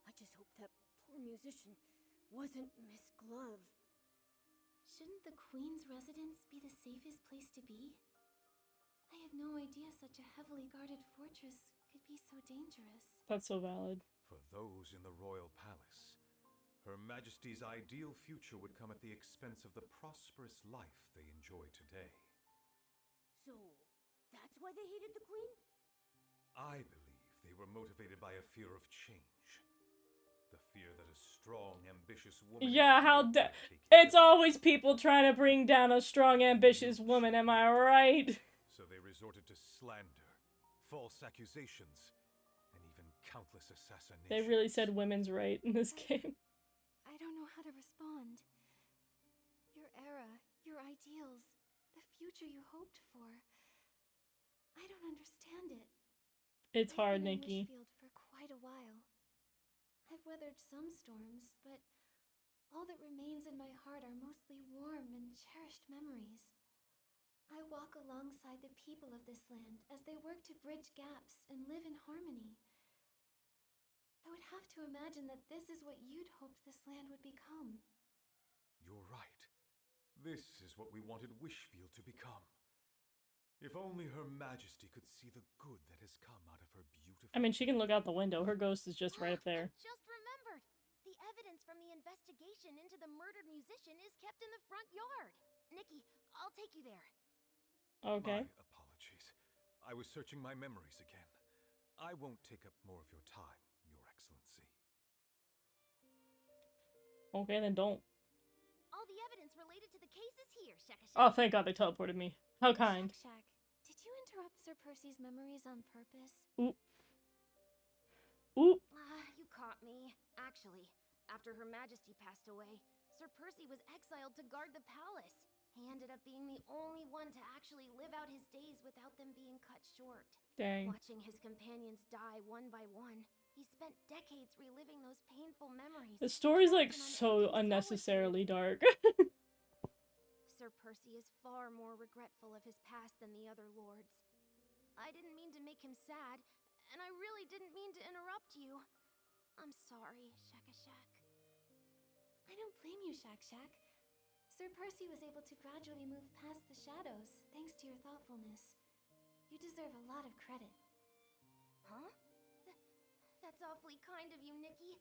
I just hope that poor musician wasn't Miss Glove. Shouldn't the Queen's residence be the safest place to be? I had no idea such a heavily guarded fortress could be so dangerous. That's so valid. For those in the royal palace, Her Majesty's ideal future would come at the expense of the prosperous life they enjoy today. So, that's why they hated the Queen? I believe they were motivated by a fear of change. The fear that a strong, ambitious woman... Yeah, it's always people trying to bring down a strong, ambitious woman, am I right? So they resorted to slander, false accusations, and even countless assassinations. They really said women's right in this game. I don't know how to respond. Your era, your ideals, the future you hoped for. I don't understand it. It's hard, I've been Nikki. in Wishfield for quite a while. I've weathered some storms, but all that remains in my heart are mostly warm and cherished memories. I walk alongside the people of this land as they work to bridge gaps and live in harmony. I would have to imagine that this is what you'd hoped this land would become. You're right. This is what we wanted Wishfield to become. If only Her Majesty could see the good that has come out of her beautiful... I mean, she can look out the window. Her ghost is just right up there. I just remembered! The evidence from the investigation into the murdered musician is kept in the front yard. Nikki, I'll take you there. Okay. My apologies. I was searching my memories again. I won't take up more of your time, Your Excellency. Okay, then don't. All the evidence related to the case is here, Shaka Oh, thank God they teleported me. How kind. Shack, did you interrupt Sir Percy's memories on purpose? Oop. Oop. You caught me. Actually, after Her Majesty passed away, Sir Percy was exiled to guard the palace. He ended up being the only one to actually live out his days without them being cut short. Dang. Watching his companions die one by one, he spent decades reliving those painful memories. The story's like so unnecessarily dark. Sir Percy is far more regretful of his past than the other lords. I didn't mean to make him sad, and I really didn't mean to interrupt you. I'm sorry, Shaka Shack. I don't blame you, Shack Shack. Sir Percy was able to gradually move past the shadows, thanks to your thoughtfulness. You deserve a lot of credit. Huh? That's awfully kind of you, Nikki.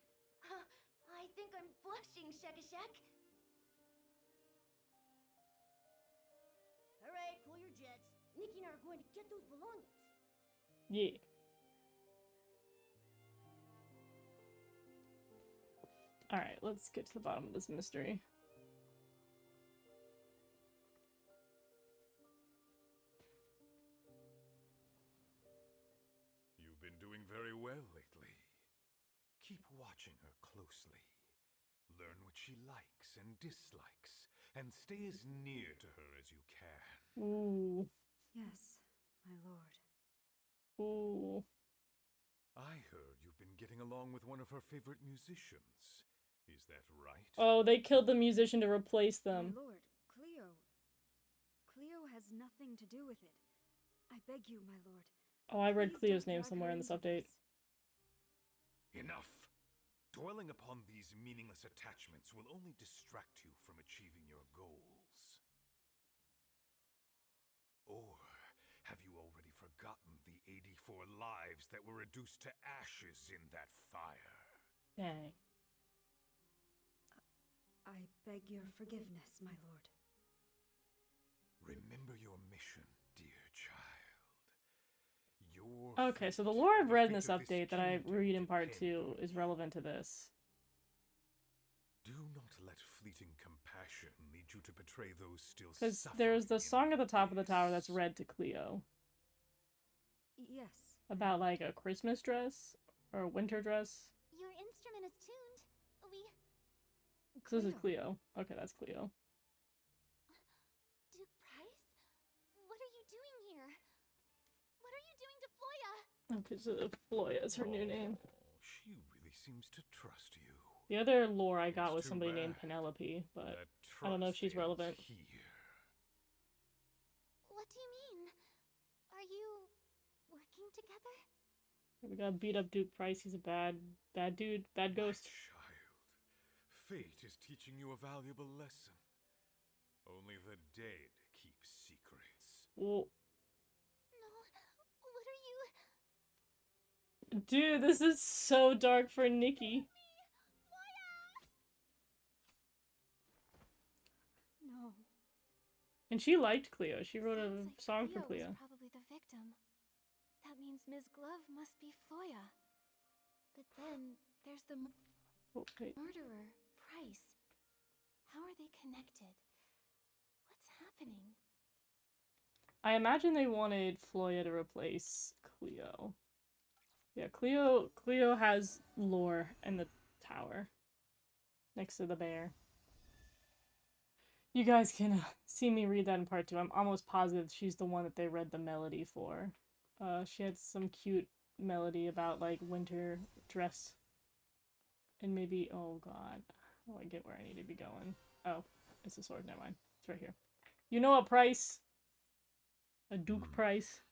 I think I'm blushing, Shaka Shack. Alright, cool your jets. Nikki and I are going to get those belongings. Yeah. Alright, let's get to the bottom of this mystery. You've been doing very well lately. Keep watching her closely. Learn what she likes and dislikes, and stay as near to her as you can. Ooh. Yes, my lord. Ooh. I heard you've been getting along with one of her favorite musicians. Is that right? Oh, they killed the musician to replace them. My lord, Cleo. Cleo has nothing to do with it. I beg you, my lord. Oh, I read Please Cleo's don't name drag somewhere her in this into update. Enough! Dwelling upon these meaningless attachments will only distract you from achieving your goals. Or have you already forgotten the 84 lives that were reduced to ashes in that fire? Dang. I beg your forgiveness, my lord. Remember your mission, dear child. Your Okay, so the fate lore and I've the read in fate this of update that I kingdom read in part depend 2 on is you. relevant to this. Do not let fleeting compassion lead you to betray those still Because suffering. there's the song at the top of the tower that's this. read to Cleo. Yes. About like a Christmas dress or a winter dress. Your instrument is tuned. So this is Cleo. Okay, that's Cleo. Duke Price? What are you doing here? What are you doing to Floya? Okay, so Floya is her new name. She really seems to trust you. The other lore I got It's was too somebody named bad Penelope, but that I don't know if trust she's ends relevant. Here. What do you mean? Are you working together? We gotta beat up Duke Price. He's a bad dude, bad ghost. Child, fate is teaching you a valuable lesson. Only the dead keep secrets. Well, No. What are you... dude, this is so dark for Nikki. No. And she liked Cleo. She wrote a Sounds like song for Was Cleo. probably the victim. That means Ms. Glove must be Floya. But then there's the Oh, wait. murderer, Price. How are they connected? What's happening? I imagine they wanted Floya to replace Cleo. Yeah, Cleo has lore in the tower. Next to the bear. You guys can see me read that in part 2. I'm almost positive she's the one that they read the melody for. She had some cute melody about, like, winter dress. And maybe, oh god. Oh, I get where I need to be going. Oh, it's a sword, never mind. It's right here. You know a Price? A Duke Price?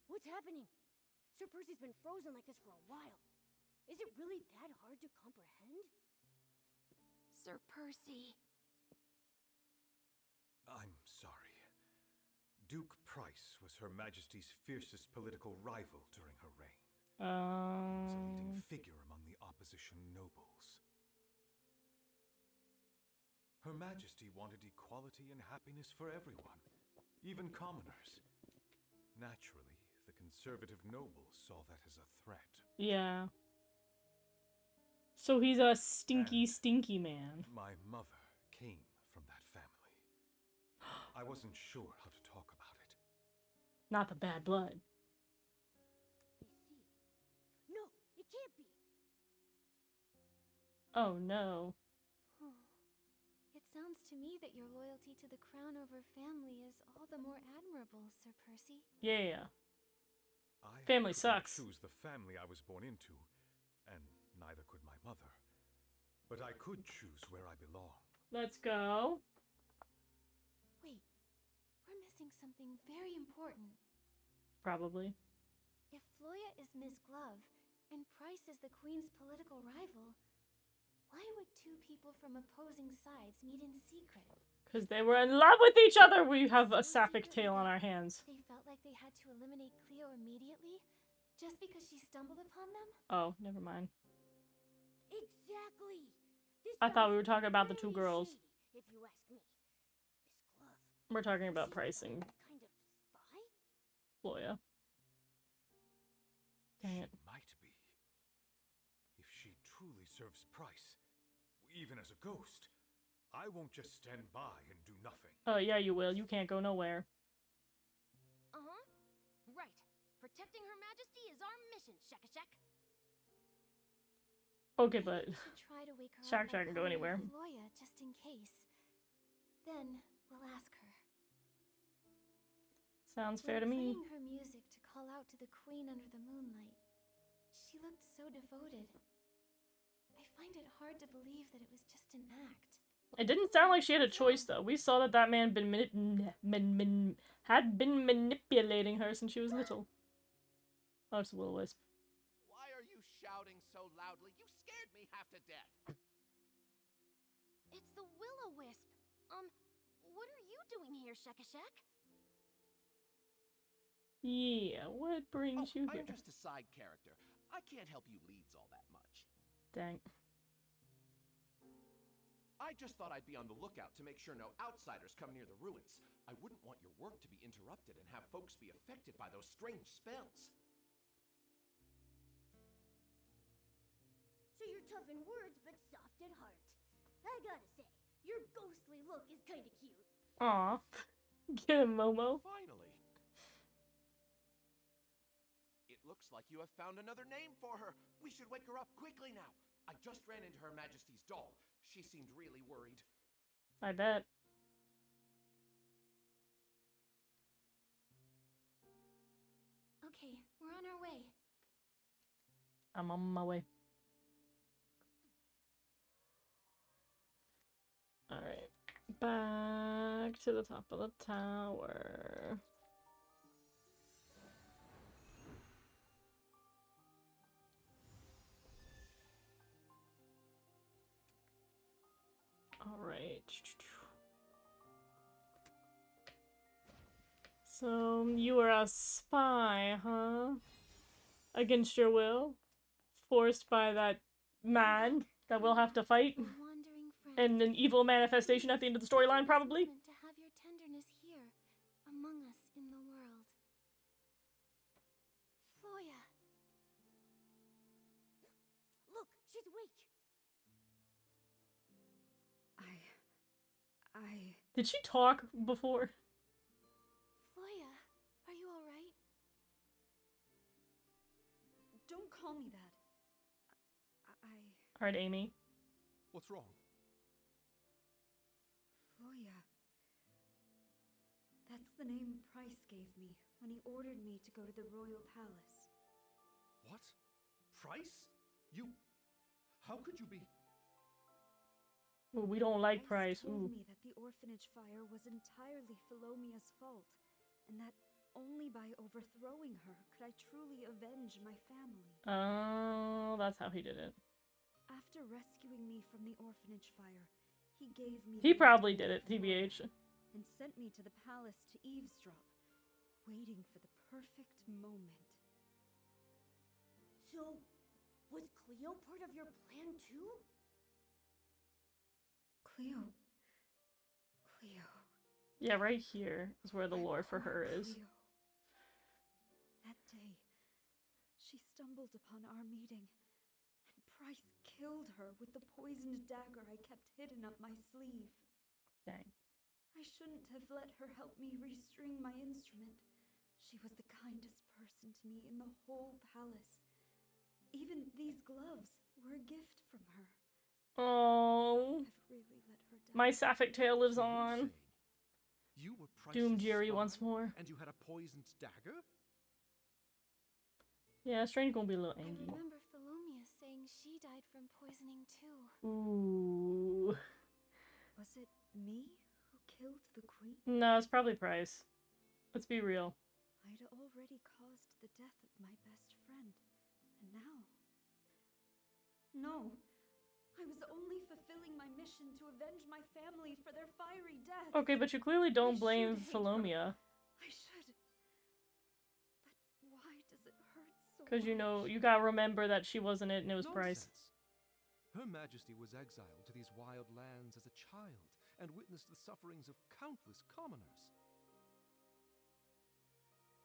What's happening? Sir Percy's been frozen like this for a while. Is it really that hard to comprehend? Sir Percy. I'm sorry. Duke Price was Her Majesty's fiercest political rival during her reign. He was a leading figure among the opposition nobles. Her Majesty wanted equality and happiness for everyone, even commoners. Naturally, the conservative nobles saw that as a threat. Yeah. So he's a stinky man. My mother came from that family. I wasn't sure how to talk about it. Not the bad blood. I see. No, it can't be. Oh no. It sounds to me that your loyalty to the crown over family is all the more admirable, Sir Percy. Yeah. I Family couldn't sucks. choose the family I was born into, and neither could my mother. But I could choose where I belong. Let's go. Wait, we're missing something very important. Probably. If Floya is Miss Glove, and Price is the Queen's political rival, why would two people from opposing sides meet in secret? Because they were in love with each other! We have a sapphic tale on our hands. They felt like they had to eliminate Cleo immediately, just because she stumbled upon them? Oh, never mind. Exactly! This I thought we were sounds talking about the two very girls. shady, if you ask me. Miss Glove. We're talking about She's pricing. some kind of spy? Floya. Dang it. She might be. If she truly serves Price, even as a ghost, I won't just stand by and do nothing. Oh, yeah, you will. You can't go nowhere. Uh-huh. Right. Protecting Her Majesty is our mission, Shaka Shack. Okay, but We should try to wake her Shack up by Shack can go calling anywhere. Floya, just in case. Then we'll ask her. Sounds fair When to me. playing her music to call out to the Queen under the moonlight, she looked so devoted. I find it hard to believe that it was just an act. It didn't sound like she had a choice, though. We saw that that man had been manipulating her since she was little. Oh, it's a will-o-wisp. Why are you shouting so loudly? You scared me half to death. It's the will-o-wisp. What are you doing here, Shaka Shack? Yeah, what brings you here? I'm just a side character. I can't help you leads all that much. Dang. I just thought I'd be on the lookout to make sure no outsiders come near the ruins. I wouldn't want your work to be interrupted and have folks be affected by those strange spells. So you're tough in words, but soft at heart. I gotta say, your ghostly look is kinda cute. Aw. Get him, Momo. Finally. It looks like you have found another name for her. We should wake her up quickly now. I just ran into Her Majesty's doll. She seemed really worried. I bet. Okay, we're on our way. I'm on my way. Alright. Back to the top of the tower. Alright. So, you were a spy, huh? Against your will? Forced by that man that we'll have to fight? And an evil manifestation at the end of the storyline, probably? To have your tenderness here, among us in the world. Floya. Look, she's awake. Did she talk before? Floya, are you alright? Don't call me that. Alright, Amy. What's wrong? Floya. That's the name Price gave me when he ordered me to go to the royal palace. What? Price? You... How could you be... Ooh, we don't like Price. Told Ooh. me that the orphanage fire was entirely Philomia's fault, and that only by overthrowing her could I truly avenge my family. Oh, that's how he did it. After rescuing me from the orphanage fire, he gave me He the probably identity did it, of TBH. Flora, and sent me to the palace to eavesdrop, waiting for the perfect moment. So, was Cleo part of your plan too? Cleo. Yeah, right here is where the lore for her is. Cleo. That day, she stumbled upon our meeting, and Price killed her with the poisoned dagger I kept hidden up my sleeve. Dang. I shouldn't have let her help me restring my instrument. She was the kindest person to me in the whole palace. Even these gloves were a gift from her. Oh. I've really let her down. My sapphic tale lives So on. you were Price's Doom Jerry spy, once more. And you had a poisoned dagger? Yeah, Strange gonna be a little I angry. remember Philomia saying she died from poisoning too. Ooh. Was it me who killed the queen? No, it's probably Price. Let's be real. I'd already caused the death of my best friend, and now... No! I was only fulfilling my mission to avenge my family for their fiery deaths! Okay, but you clearly don't I blame should hate Philomia. I should... But why does it hurt so Because, you know, much? you gotta remember that she wasn't it and it was Price. Nonsense. Her Majesty was exiled to these wild lands as a child and witnessed the sufferings of countless commoners.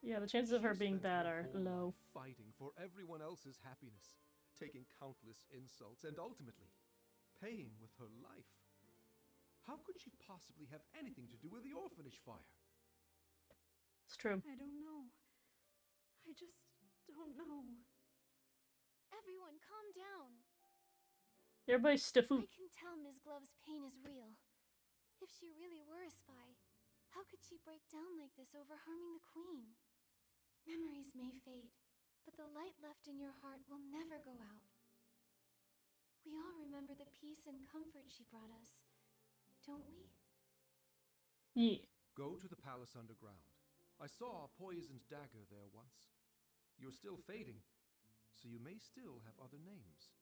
Yeah, the chances of her She being spent bad her are whole low. life fighting for everyone else's happiness, taking countless insults, and ultimately paying with her life. How could she possibly have anything to do with the orphanage fire? It's true. I don't know. I just don't know. Everyone, calm down. Everybody's stiffoo. I can tell Ms. Glove's pain is real. If she really were a spy, how could she break down like this over harming the queen? Memories may fade, but the light left in your heart will never go out. We all remember the peace and comfort she brought us, don't we? Yeah. Go to the palace underground. I saw a poisoned dagger there once. You're still fading, so you may still have other names.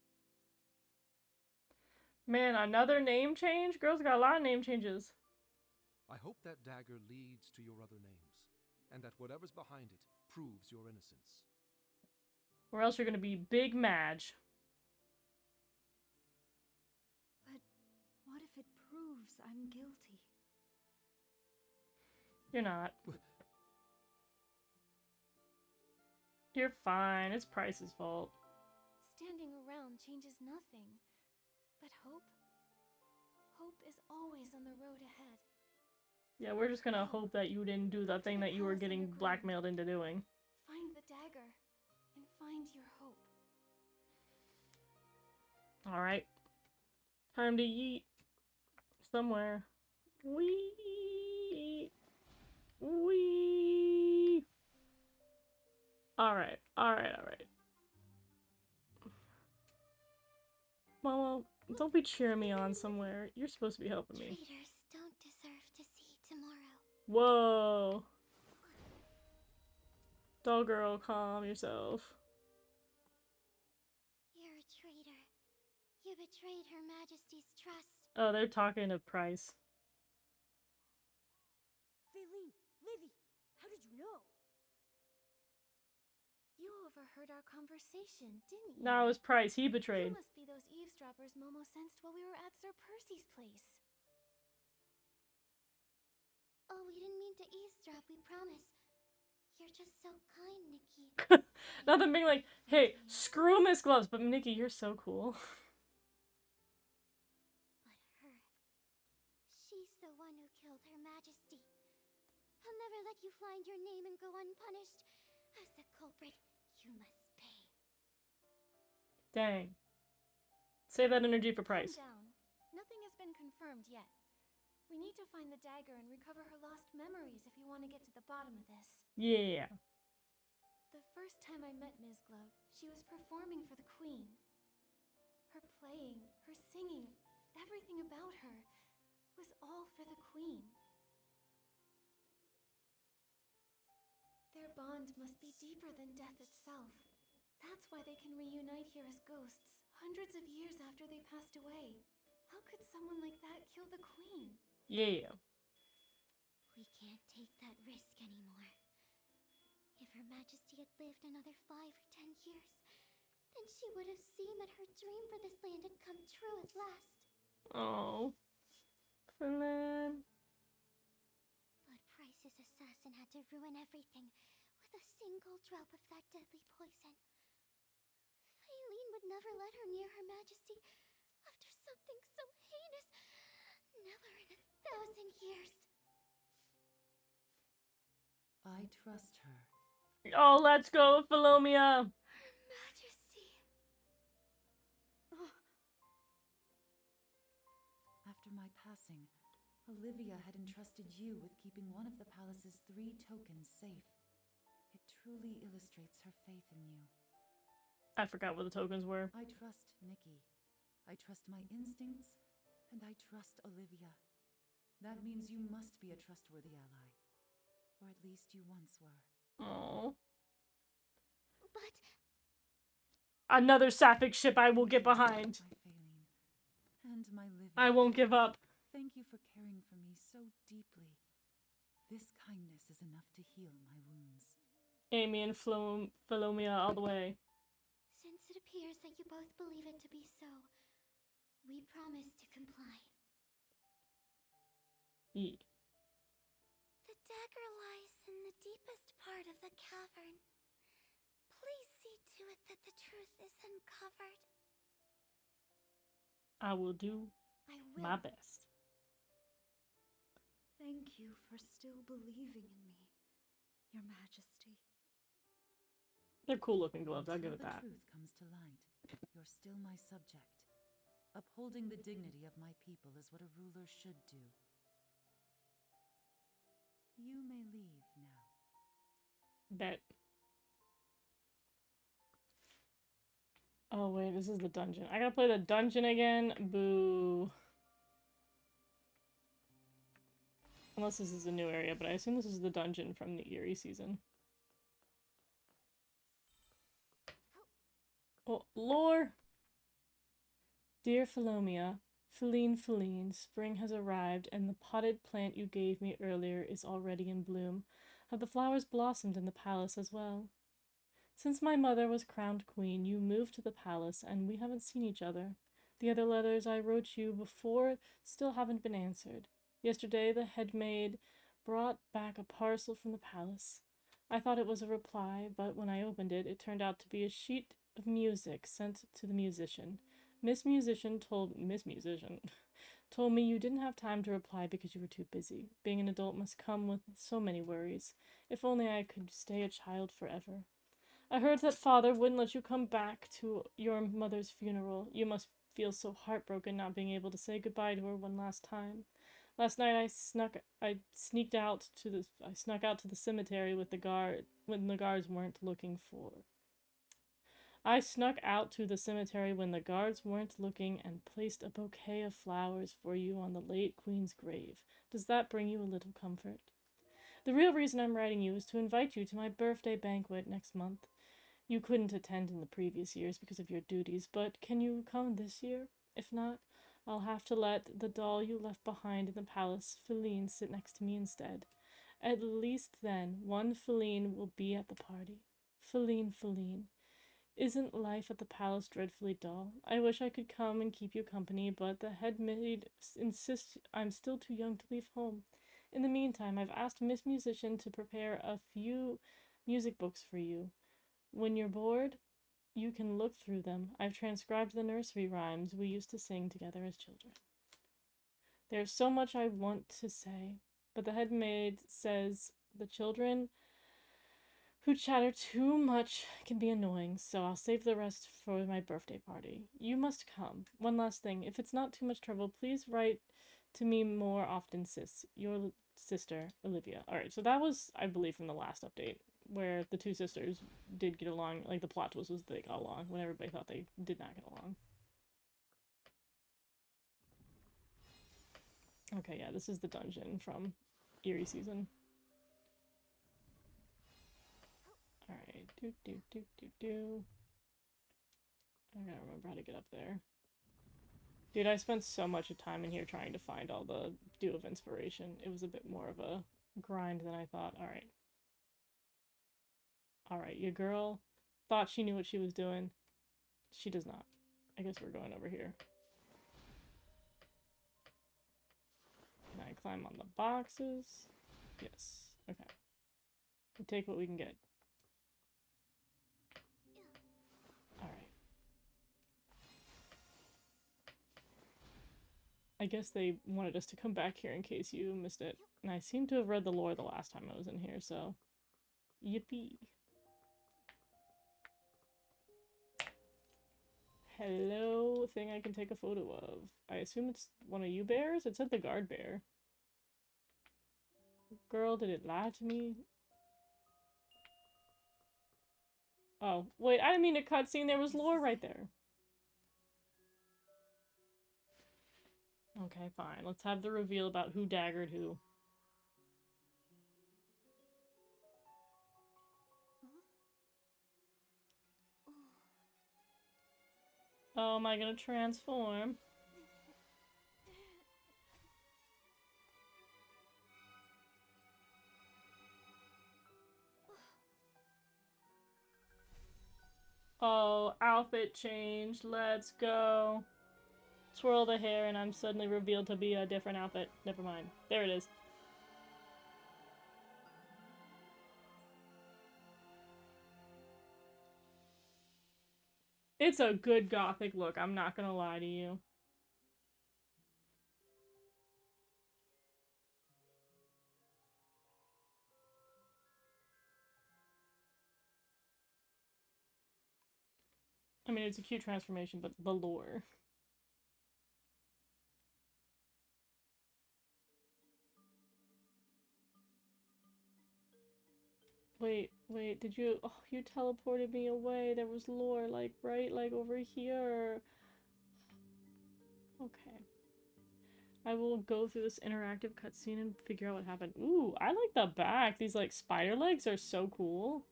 Man, another name change? Girl's got a lot of name changes. I hope that dagger leads to your other names, and that whatever's behind it proves your innocence. Or else you're gonna be Big Madge. But what if it proves I'm guilty? You're not. You're fine. It's Price's fault. Standing around changes nothing. But hope? Hope is always on the road ahead. Yeah, we're just gonna hope that you didn't do the thing that you were getting blackmailed into doing. Find the dagger, and find your hope. Alright. Time to eat. Somewhere. Wee. Alright. Mama, don't be cheering me on somewhere. You're supposed to be helping me. Traitors don't deserve to see tomorrow. Whoa. Doll girl, calm yourself. You're a traitor. You betrayed Her Majesty's trust. Oh, they're talking to Price. Valine, Livy, how did you know? You overheard our conversation, didn't you? No, it was Price. He betrayed. You must be those eavesdroppers Momo sensed while we were at Sir Percy's place. Oh, we didn't mean to eavesdrop, we promise. You're just so kind, Nikki. Nothing being like, hey, screw Miss Gloves, but Nikki, you're so cool. But her... she's the one who killed Her Majesty. I'll never let you find your name and go unpunished. As the culprit, you must pay. Dang. Save that energy for Price. Calm down. Nothing has been confirmed yet. We need to find the dagger and recover her lost memories if you want to get to the bottom of this. Yeah. The first time I met Ms. Glove, she was performing for the Queen. Her playing, her singing, everything about her was all for the Queen. Their bond must be deeper than death itself. That's why they can reunite here as ghosts, hundreds of years after they passed away. How could someone like that kill the Queen? Yeah. We can't take that risk anymore. If Her Majesty had lived another 5 or 10 years, then she would have seen that her dream for this land had come true at last. Oh. Flynn. But Price's assassin had to ruin everything with a single drop of that deadly poison. Eileen would never let her near Her Majesty after something so heinous. Never in 1,000 years. I trust her. Oh, let's go, Philomia. Her Majesty. After my passing, Olivia had entrusted you with keeping one of the palace's 3 tokens safe. It truly illustrates her faith in you. I forgot what the tokens were. I trust Nikki. I trust my instincts, and I trust Olivia. That means you must be a trustworthy ally. Or at least you once were. Oh. But Another sapphic ship I will get behind. My Faline, and my Livia. I won't give up. Thank you for caring for me so deeply. This kindness is enough to heal my wounds. Amy and Philomia all the way. since it appears that you both believe it to be so, we promise to comply. Yeah. The dagger lies in the deepest part of the cavern. Please see to it that the truth is uncovered. I will do my best. Thank you for still believing in me, Your Majesty. They're cool looking gloves, I'll give Until it that. the truth comes to light, you're still my subject. Upholding the dignity of my people is what a ruler should do. You may leave now. Bet. Oh wait, this is the dungeon. I gotta play the dungeon again? Boo. Unless this is a new area, but I assume this is the dungeon from the Eerie season. Oh, lore! Dear Philomia, Feline, spring has arrived, and the potted plant you gave me earlier is already in bloom. Have the flowers blossomed in the palace as well? Since my mother was crowned queen, you moved to the palace, and we haven't seen each other. The other letters I wrote you before still haven't been answered. Yesterday, the headmaid brought back a parcel from the palace. I thought it was a reply, but when I opened it, it turned out to be a sheet of music sent to the musician. Miss Musician told me you didn't have time to reply because you were too busy. Being an adult must come with so many worries. If only I could stay a child forever. I heard that father wouldn't let you come back to your mother's funeral. You must feel so heartbroken not being able to say goodbye to her one last time. Last night I snuck out to the cemetery with the guard when the guards weren't looking for. I snuck out to the cemetery when the guards weren't looking and placed a bouquet of flowers for you on the late queen's grave. Does that bring you a little comfort? The real reason I'm writing you is to invite you to my birthday banquet next month. You couldn't attend in the previous years because of your duties, but can you come this year? If not, I'll have to let the doll you left behind in the palace, Feline, sit next to me instead. At least then, one Feline will be at the party. Feline. Isn't life at the palace dreadfully dull? I wish I could come and keep you company, but the head maid insists I'm still too young to leave home. In the meantime, I've asked Miss Musician to prepare a few music books for you. When you're bored, you can look through them. I've transcribed the nursery rhymes we used to sing together as children. There's so much I want to say, but the head maid says the children who chatter too much can be annoying, so I'll save the rest for my birthday party. You must come. One last thing, if it's not too much trouble, please write to me more often, sis. Your sister, Olivia. Alright, so that was, I believe, from the last update, where the two sisters did get along. Like, the plot twist was they got along when everybody thought they did not get along. Okay, yeah, this is the dungeon from Eerie Season. Alright, do. I gotta remember how to get up there. Dude, I spent so much time in here trying to find all the Dew of Inspiration. It was a bit more of a grind than I thought. Alright. Alright, your girl thought she knew what she was doing. She does not. I guess we're going over here. Can I climb on the boxes? Yes. Okay. We take what we can get. Alright. I guess they wanted us to come back here in case you missed it. And I seem to have read the lore the last time I was in here, so... Yippee. Hello, thing I can take a photo of. I assume it's one of you bears? It said the guard bear. Girl, did it lie to me? Oh, wait, I didn't mean to cutscene. There was lore right there. Okay, fine. Let's have the reveal about who daggered who. Oh, am I gonna transform? Oh, outfit change. Let's go. Swirl the hair and I'm suddenly revealed to be a different outfit. Never mind. There it is. It's a good gothic look, I'm not gonna lie to you. I mean, it's a cute transformation, but the lore. Wait, did you- oh, you teleported me away. There was lore, like, right, like, over here. Okay. I will go through this interactive cutscene and figure out what happened. Ooh, I like the back. These, like, spider legs are so cool.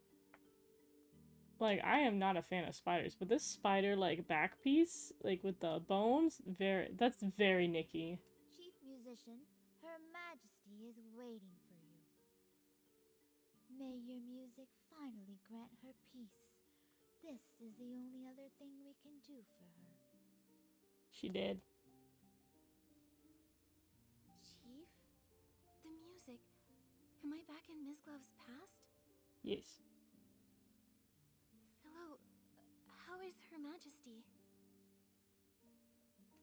Like, I am not a fan of spiders, but this spider, like, back piece, like, with the bones, that's very Nikki. Chief Musician, Her Majesty is waiting for you. May your music finally grant her peace. This is the only other thing we can do for her. She did. Chief? The music. Am I back in Ms. Glove's past? Yes. Hello. How is Her Majesty?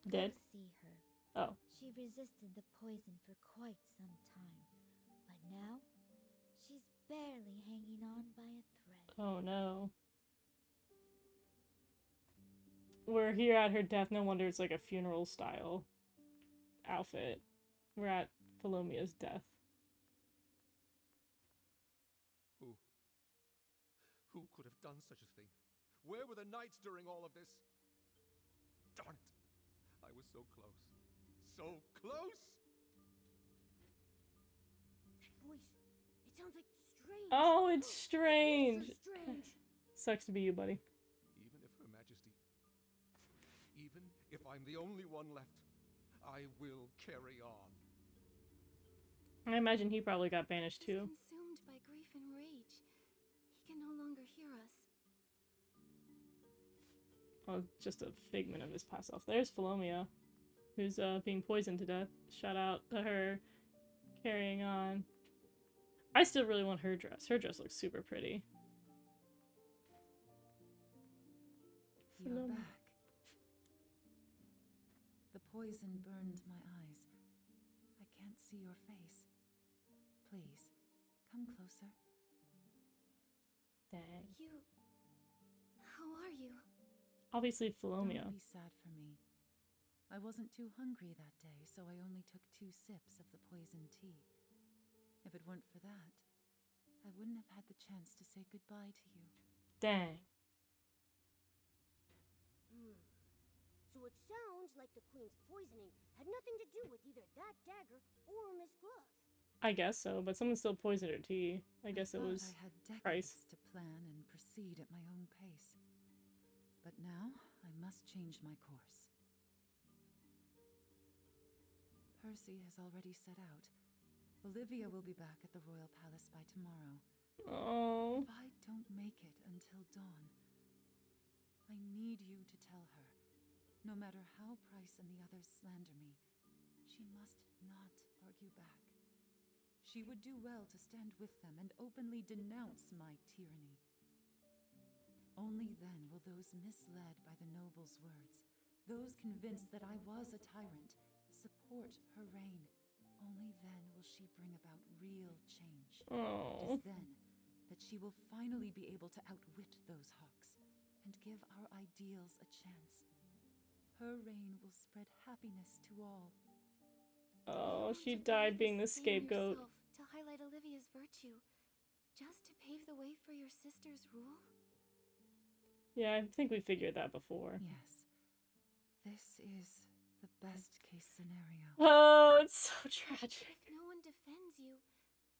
Dead? Go see her. Oh. She resisted the poison for quite some time, but now she's barely hanging on by a thread. Oh no. We're here at her death. No wonder it's like a funeral style outfit. We're at Philomea's death. Who could have done such a thing? Where were the knights during all of this? Darn it! I was so close. So close! That voice. It sounds like strange. Oh, it's strange. It's so strange. Sucks to be you, buddy. Even if Her Majesty... Even if I'm the only one left, I will carry on. I imagine he probably got banished too. Consumed by grief and rage. He can no longer hear us. Oh, just a figment of his past self. There's Philomea, who's being poisoned to death. Shout out to her carrying on. I still really want her dress. Her dress looks super pretty. You're back. The poison burned my eyes. I can't see your face. Please, come closer. Dang. You... How are you? Obviously Philomea. Don't be sad for me. I wasn't too hungry that day, so I only took 2 sips of the poison tea. If it weren't for that, I wouldn't have had the chance to say goodbye to you. Dang. So So it sounds like the Queen's poisoning had nothing to do with either that dagger or Miss Glove. I guess so, but someone still poisoned her tea. I guess it was I had decades Price. to plan and proceed at my own pace. But now, I must change my course. Percy has already set out. Olivia will be back at the Royal Palace by tomorrow. Oh. If I don't make it until dawn, I need you to tell her, no matter how Price and the others slander me, she must not argue back. She would do well to stand with them and openly denounce my tyranny. Only then will those misled by the noble's words, those convinced that I was a tyrant, support her reign. Only then will she bring about real change. Oh. It is then that she will finally be able to outwit those hawks and give our ideals a chance. Her reign will spread happiness to all. Oh, she died being the scapegoat. To highlight Olivia's virtue, just to pave the way for your sister's rule? Yeah, I think we figured that before. Yes. This is the best case scenario. Oh, it's so tragic. If no one defends you,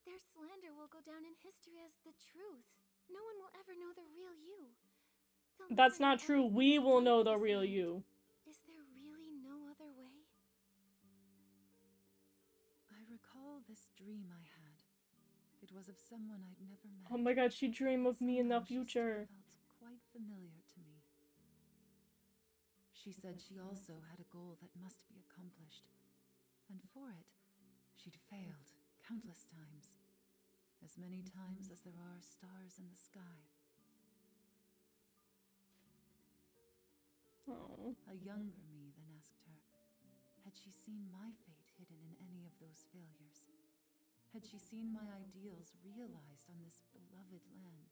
their slander will go down in history as the truth. No one will ever know the real you. That's not true. We will know the real you. Is there really no other way? I recall this dream I had. It was of someone I'd never met. Oh my god, she dreamed of me in the future. She still felt quite familiar to me. She said she also had a goal that must be accomplished. And for it, she'd failed countless times. As many times as there are stars in the sky. Oh. A younger me then asked her, had she seen my fate hidden in any of those failures? Had she seen my ideals realized on this beloved land?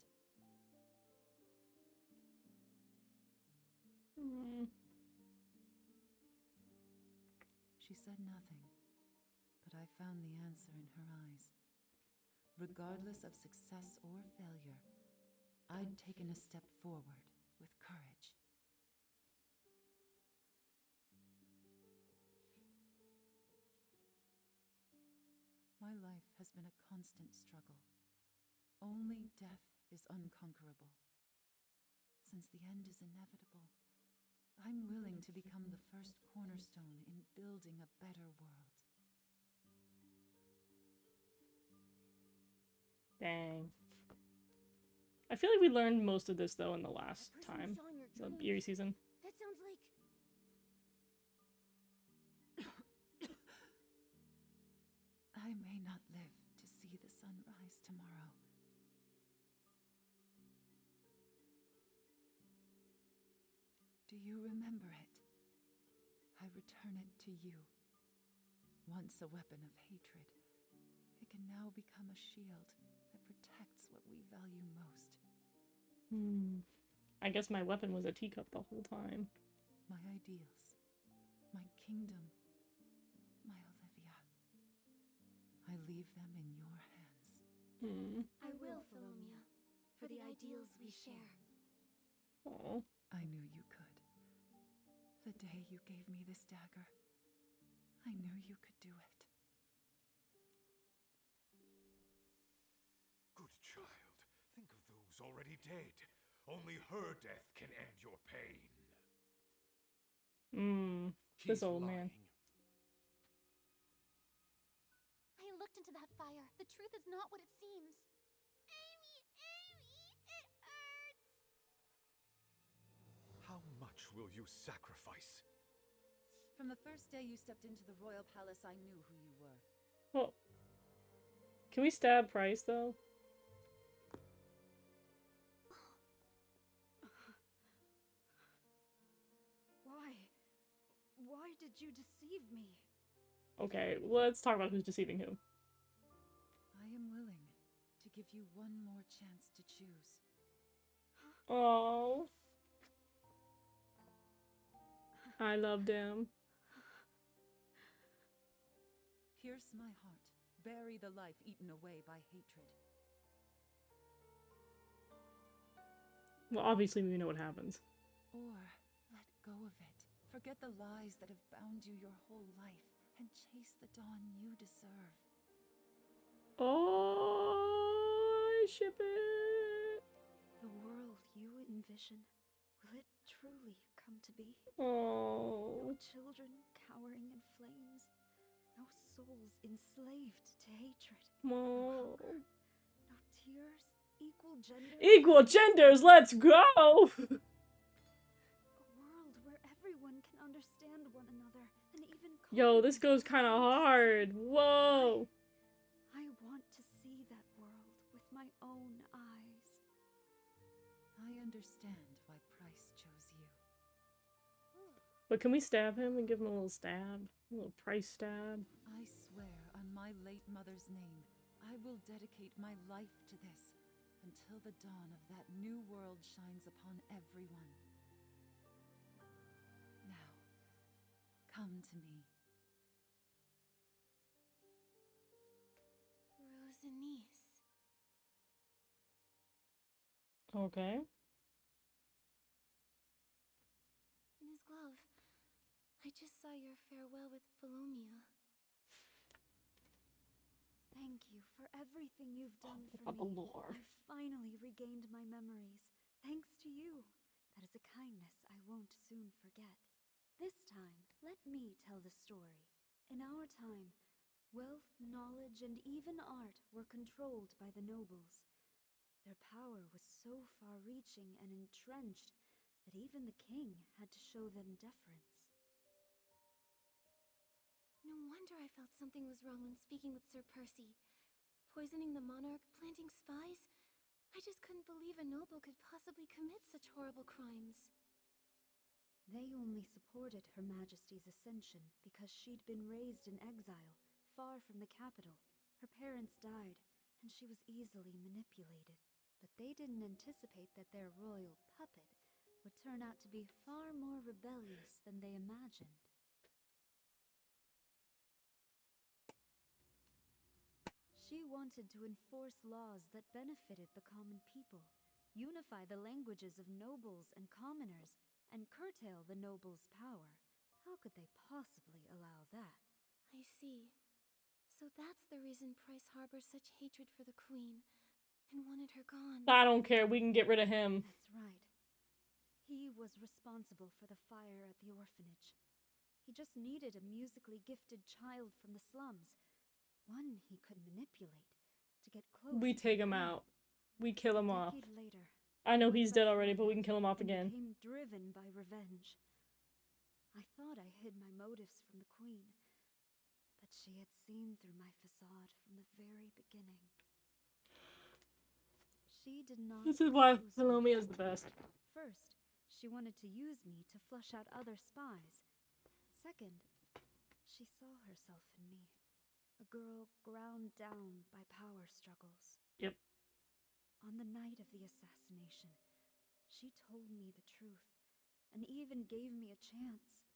She said nothing, but I found the answer in her eyes. Regardless of success or failure, I'd taken a step forward with courage. My life has been a constant struggle. Only death is unconquerable. Since the end is inevitable, I'm willing to become the first cornerstone in building a better world. Dang. I feel like we learned most of this, though, in the last time. The Eerie season. That sounds like... I may not live to see the sunrise tomorrow. Do you remember it? I return it to you. Once a weapon of hatred, it can now become a shield that protects what we value most. I guess my weapon was a teacup the whole time. My ideals, my kingdom, my Olivia. I leave them in your hands. I will, Philomia, for the ideals we share. Oh. I knew you could. The day you gave me this dagger, I knew you could do it. Good child, think of those already dead. Only her death can end your pain. This old man. I looked into that fire. The truth is not what it seems. Amy, it hurts! How much will you sacrifice? From the first day you stepped into the royal palace, I knew who you were. Well, can we stab Price, though? Why did you deceive me? Okay, let's talk about who's deceiving who. I am willing to give you one more chance to choose. Oh. I loved him. Pierce my heart. Bury the life eaten away by hatred. Well, obviously we know what happens. Or let go of it Forget the lies that have bound you your whole life and chase the dawn you deserve. Oh, I ship it. The world you envision, will it truly come to be? Oh. No children cowering in flames. No souls enslaved to hatred. No hunger. No tears. Equal genders. Equal genders, let's go! A world where everyone can understand one another and even Yo, this goes kind of hard. Whoa. I want to see that world with my own eyes. I understand why Price chose you. But can we stab him and give him a little stab? A little Price stab? I swear on my late mother's name, I will dedicate my life to this until the dawn of that new world shines upon everyone. Now, come to me. Rosanice. Okay. Ms. Glove, I just saw your farewell with Philomia. Thank you for everything you've done for me. I've finally regained my memories. Thanks to you. That is a kindness I won't soon forget. This time, let me tell the story. In our time, wealth, knowledge, and even art were controlled by the nobles. Their power was so far-reaching and entrenched that even the king had to show them deference. No wonder I felt something was wrong when speaking with Sir Percy. Poisoning the monarch, planting spies? I just couldn't believe a noble could possibly commit such horrible crimes. They only supported Her Majesty's ascension because she'd been raised in exile, far from the capital. Her parents died, and she was easily manipulated. But they didn't anticipate that their royal puppet would turn out to be far more rebellious than they imagined. She wanted to enforce laws that benefited the common people, unify the languages of nobles and commoners, and curtail the nobles' power. How could they possibly allow that? I see. So that's the reason Price harbors such hatred for the Queen, and wanted her gone. I don't care, we can get rid of him. That's right. He was responsible for the fire at the orphanage. He just needed a musically gifted child from the slums. One he could manipulate to get close. We take him out. We kill him off. Later, I know he's dead already, but we can kill him off again. Became driven by revenge. I thought I hid my motives from the Queen, but she had seen through my facade from the very beginning. She did not. This is why Philomia is the best. First, she wanted to use me to flush out other spies. Second, she saw herself in me. A girl ground down by power struggles. Yep. On the night of the assassination, she told me the truth, and even gave me a chance.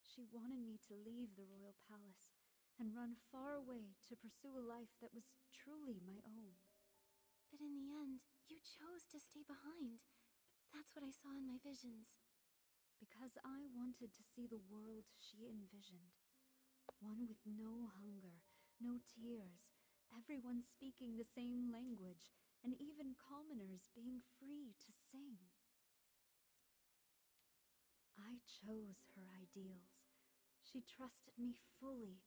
She wanted me to leave the royal palace and run far away to pursue a life that was truly my own. But in the end, you chose to stay behind. That's what I saw in my visions. Because I wanted to see the world she envisioned. One with no hunger, no tears, everyone speaking the same language, and even commoners being free to sing. I chose her ideals. She trusted me fully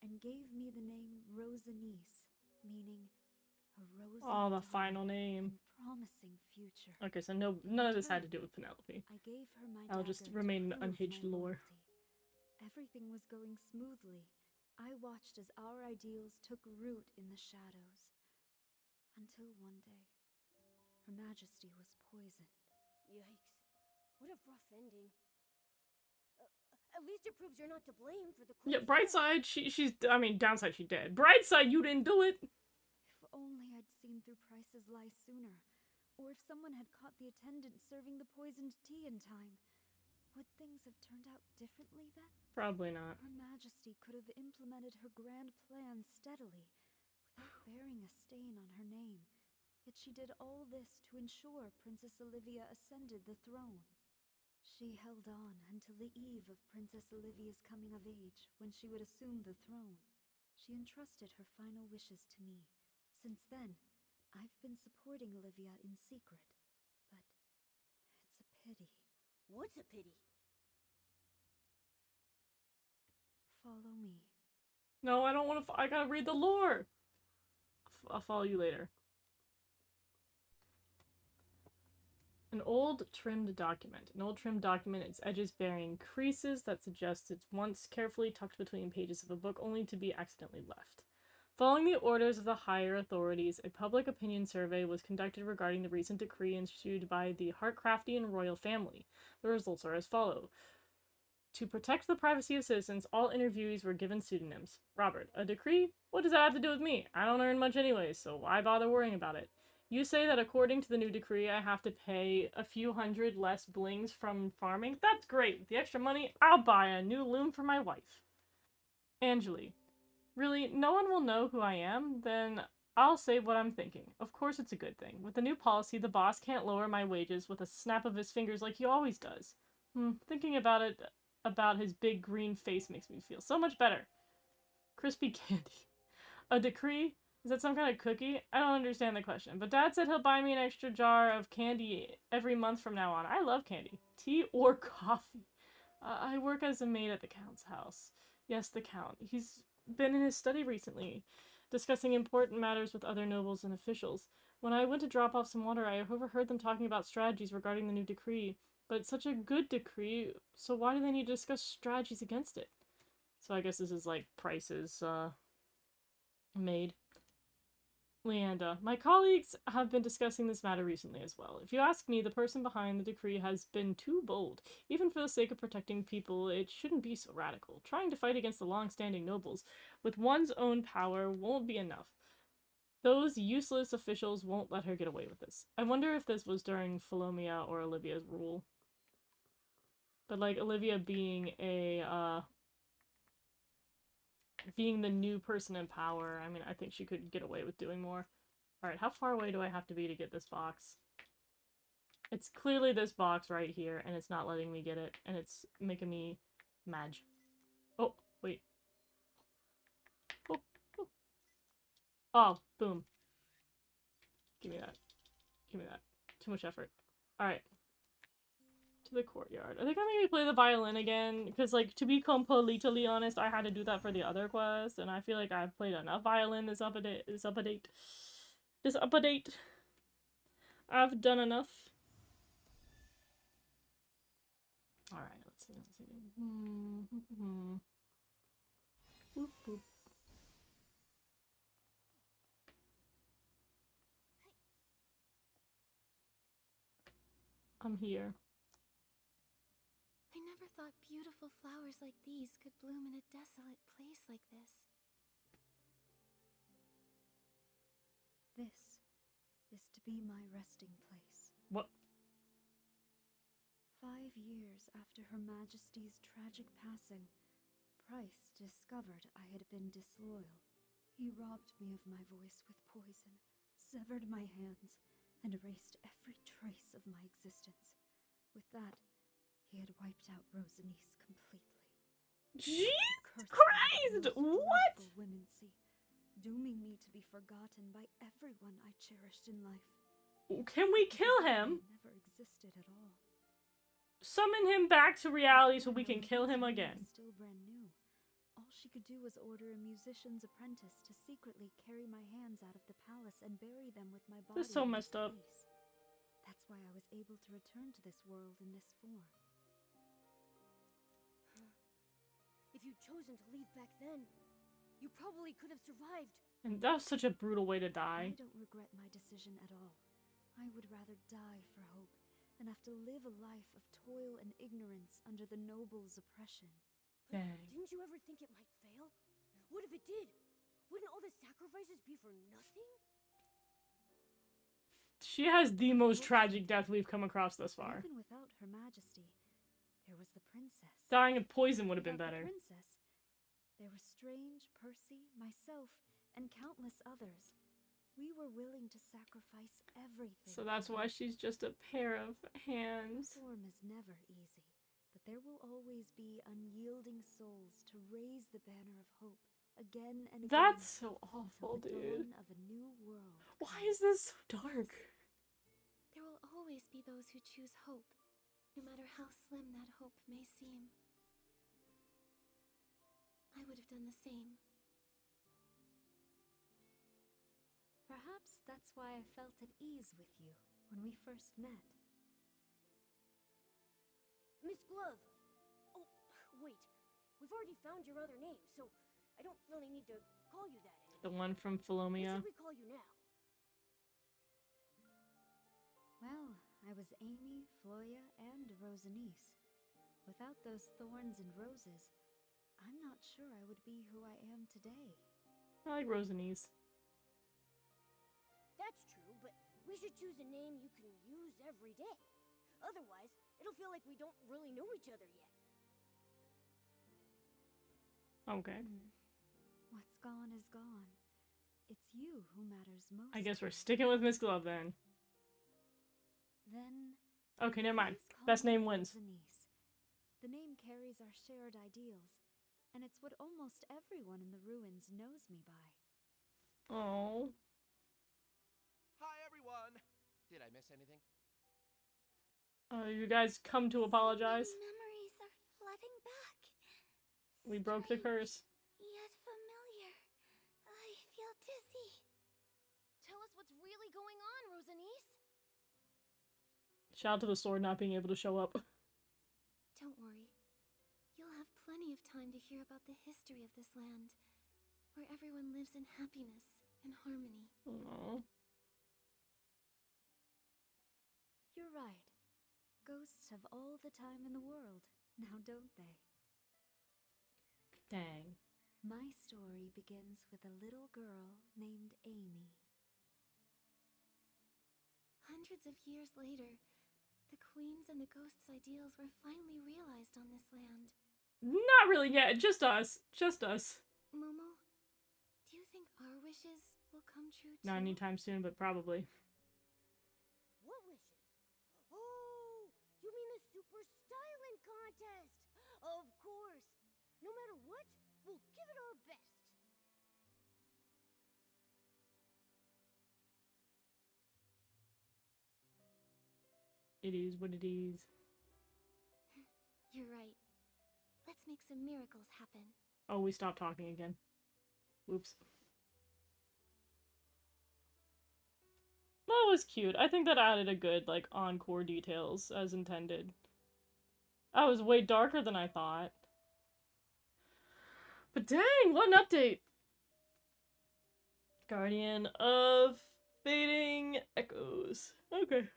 and gave me the name Rosanice, meaning a rosy the final name. promising future. Okay, so none of this had to do with Penelope. I gave her my I'll just remain unhinged lore. Everything was going smoothly. I watched as our ideals took root in the shadows. Until one day, Her Majesty was poisoned. Yikes. What a rough ending. At least it proves you're not to blame for the Queen's Yeah, bright side, I mean, downside, she dead. Bright side, you didn't do it! If only I'd seen through Price's lies sooner. Or if someone had caught the attendant serving the poisoned tea in time. Would things have turned out differently then? Probably not. Her Majesty could have implemented her grand plan steadily, without bearing a stain on her name. Yet she did all this to ensure Princess Olivia ascended the throne. She held on until the eve of Princess Olivia's coming of age, when she would assume the throne. She entrusted her final wishes to me. Since then, I've been supporting Olivia in secret. But it's a pity. What's a pity? Follow me. No, I don't want to. I gotta read the lore. I'll follow you later. An old trimmed document. An old trimmed document, its edges bearing creases that suggest it's once carefully tucked between pages of a book only to be accidentally left. Following the orders of the higher authorities, a public opinion survey was conducted regarding the recent decree issued by the Hartcraftian royal family. The results are as follow. To protect the privacy of citizens, all interviewees were given pseudonyms. Robert, a decree? What does that have to do with me? I don't earn much anyway, so why bother worrying about it? You say that according to the new decree, I have to pay a few hundred less blings from farming? That's great. With the extra money, I'll buy a new loom for my wife. Angeli, really, no one will know who I am? Then I'll say what I'm thinking. Of course it's a good thing. With the new policy, the boss can't lower my wages with a snap of his fingers like he always does. Thinking about it, about his big green face makes me feel so much better. Crispy candy. A decree? Is that some kind of cookie? I don't understand the question, but Dad said he'll buy me an extra jar of candy every month from now on. I love candy. Tea or coffee. I work as a maid at the Count's house. Yes, the Count. He's been in his study recently, discussing important matters with other nobles and officials. When I went to drop off some water, I overheard them talking about strategies regarding the new decree. But it's such a good decree, so why do they need to discuss strategies against it? So I guess this is like prices, made. Leanda, my colleagues have been discussing this matter recently as well. If you ask me, the person behind the decree has been too bold. Even for the sake of protecting people, it shouldn't be so radical. Trying to fight against the long-standing nobles with one's own power won't be enough. Those useless officials won't let her get away with this. I wonder if this was during Philomia or Olivia's rule. But, like, Olivia being being the new person in power, I mean, I think she could get away with doing more. Alright, how far away do I have to be to get this box? It's clearly this box right here, and it's not letting me get it, and it's making me mad. Oh, wait. Oh, oh. Oh, boom. Give me that. Give me that. Too much effort. Alright. To the courtyard. Are they gonna make me play the violin again? Because, like, to be completely honest, I had to do that for the other quest, and I feel like I've played enough violin this update. I've done enough. Alright, let's see. Boop, boop. I'm here. I never thought beautiful flowers like these could bloom in a desolate place like this. This is to be my resting place. What? 5 years after Her Majesty's tragic passing, Price discovered I had been disloyal. He robbed me of my voice with poison, severed my hands, and erased every trace of my existence. With that, he had wiped out Rosanice completely. Jesus Christ! What? Womancy, dooming me to be forgotten by everyone I cherished in life. Can we kill him? I never existed at all. Summon him back to reality so we can kill him again. Still brand new. All she could do was order a musician's apprentice to secretly carry my hands out of the palace and bury them with my body. This is so messed up. That's why I was able to return to this world in this form. If you'd chosen to leave back then, you probably could have survived. And that was such a brutal way to die. I don't regret my decision at all. I would rather die for hope than have to live a life of toil and ignorance under the nobles' oppression. But didn't you ever think it might fail? What if it did? Wouldn't all the sacrifices be for nothing? She has the most tragic death we've come across thus far. Even without Her Majesty, there was the princess. Dying of poison would have been Without better. The princess, there were Strange, Percy, myself, and countless others. We were willing to sacrifice everything. So that's why she's just a pair of hands. Reform is never easy, but there will always be unyielding souls to raise the banner of hope again and again. That's so awful, the dude. dawn of a new world. Why is this so dark? There will always be those who choose hope, no matter how slim that hope may seem. I would have done the same. Perhaps that's why I felt at ease with you when we first met. Miss Glove! Oh, wait. We've already found your other name, so I don't really need to call you that anymore. The one from What Philomia. should we call you now? Well, I was Amy, Floya, and Rosanice. Without those thorns and roses, I'm not sure I would be who I am today. I like Rosanice. That's true, but we should choose a name you can use every day. Otherwise, it'll feel like we don't really know each other yet. Okay. What's gone is gone. It's you who matters most. I guess we're sticking with Miss Glove then. Then... Okay, never mind. please call Best me name wins. Rosanice. The name carries our shared ideals, and it's what almost everyone in the ruins knows me by. Oh. Hi, everyone! Did I miss anything? You guys come to apologize. So many memories are flooding back. We broke the curse. Yet familiar. I feel dizzy. Tell us what's really going on, Rosanice. Shout out to the sword not being able to show up. Don't worry. You'll have plenty of time to hear about the history of this land, where everyone lives in happiness and harmony. Aww. You're right. Ghosts have all the time in the world, now don't they? Dang. My story begins with a little girl named Amy. Hundreds of years later, the Queen's and the Ghost's ideals were finally realized on this land. Not really yet. Just us. Just us. Momo, do you think our wishes will come true too? Not anytime soon, but probably. What wishes? Oh, you mean the super styling contest? Of course. No matter what, we'll give it our best. It is what it is. You're right. Let's make some miracles happen. Oh, we stopped talking again. Whoops. That was cute. I think that added a good, like, encore details as intended. That was way darker than I thought. But dang, what an update! Guardian of Fading Echoes. Okay.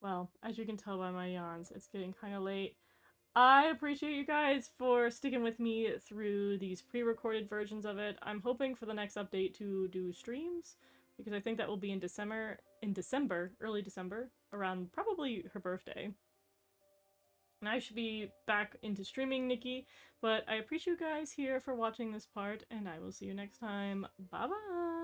Well, as you can tell by my yawns, it's getting kind of late. I appreciate you guys for sticking with me through these pre-recorded versions of it. I'm hoping for the next update to do streams, because I think that will be in December, early December, around probably her birthday. And I should be back into streaming, Nikki, but I appreciate you guys here for watching this part, and I will see you next time. Bye-bye!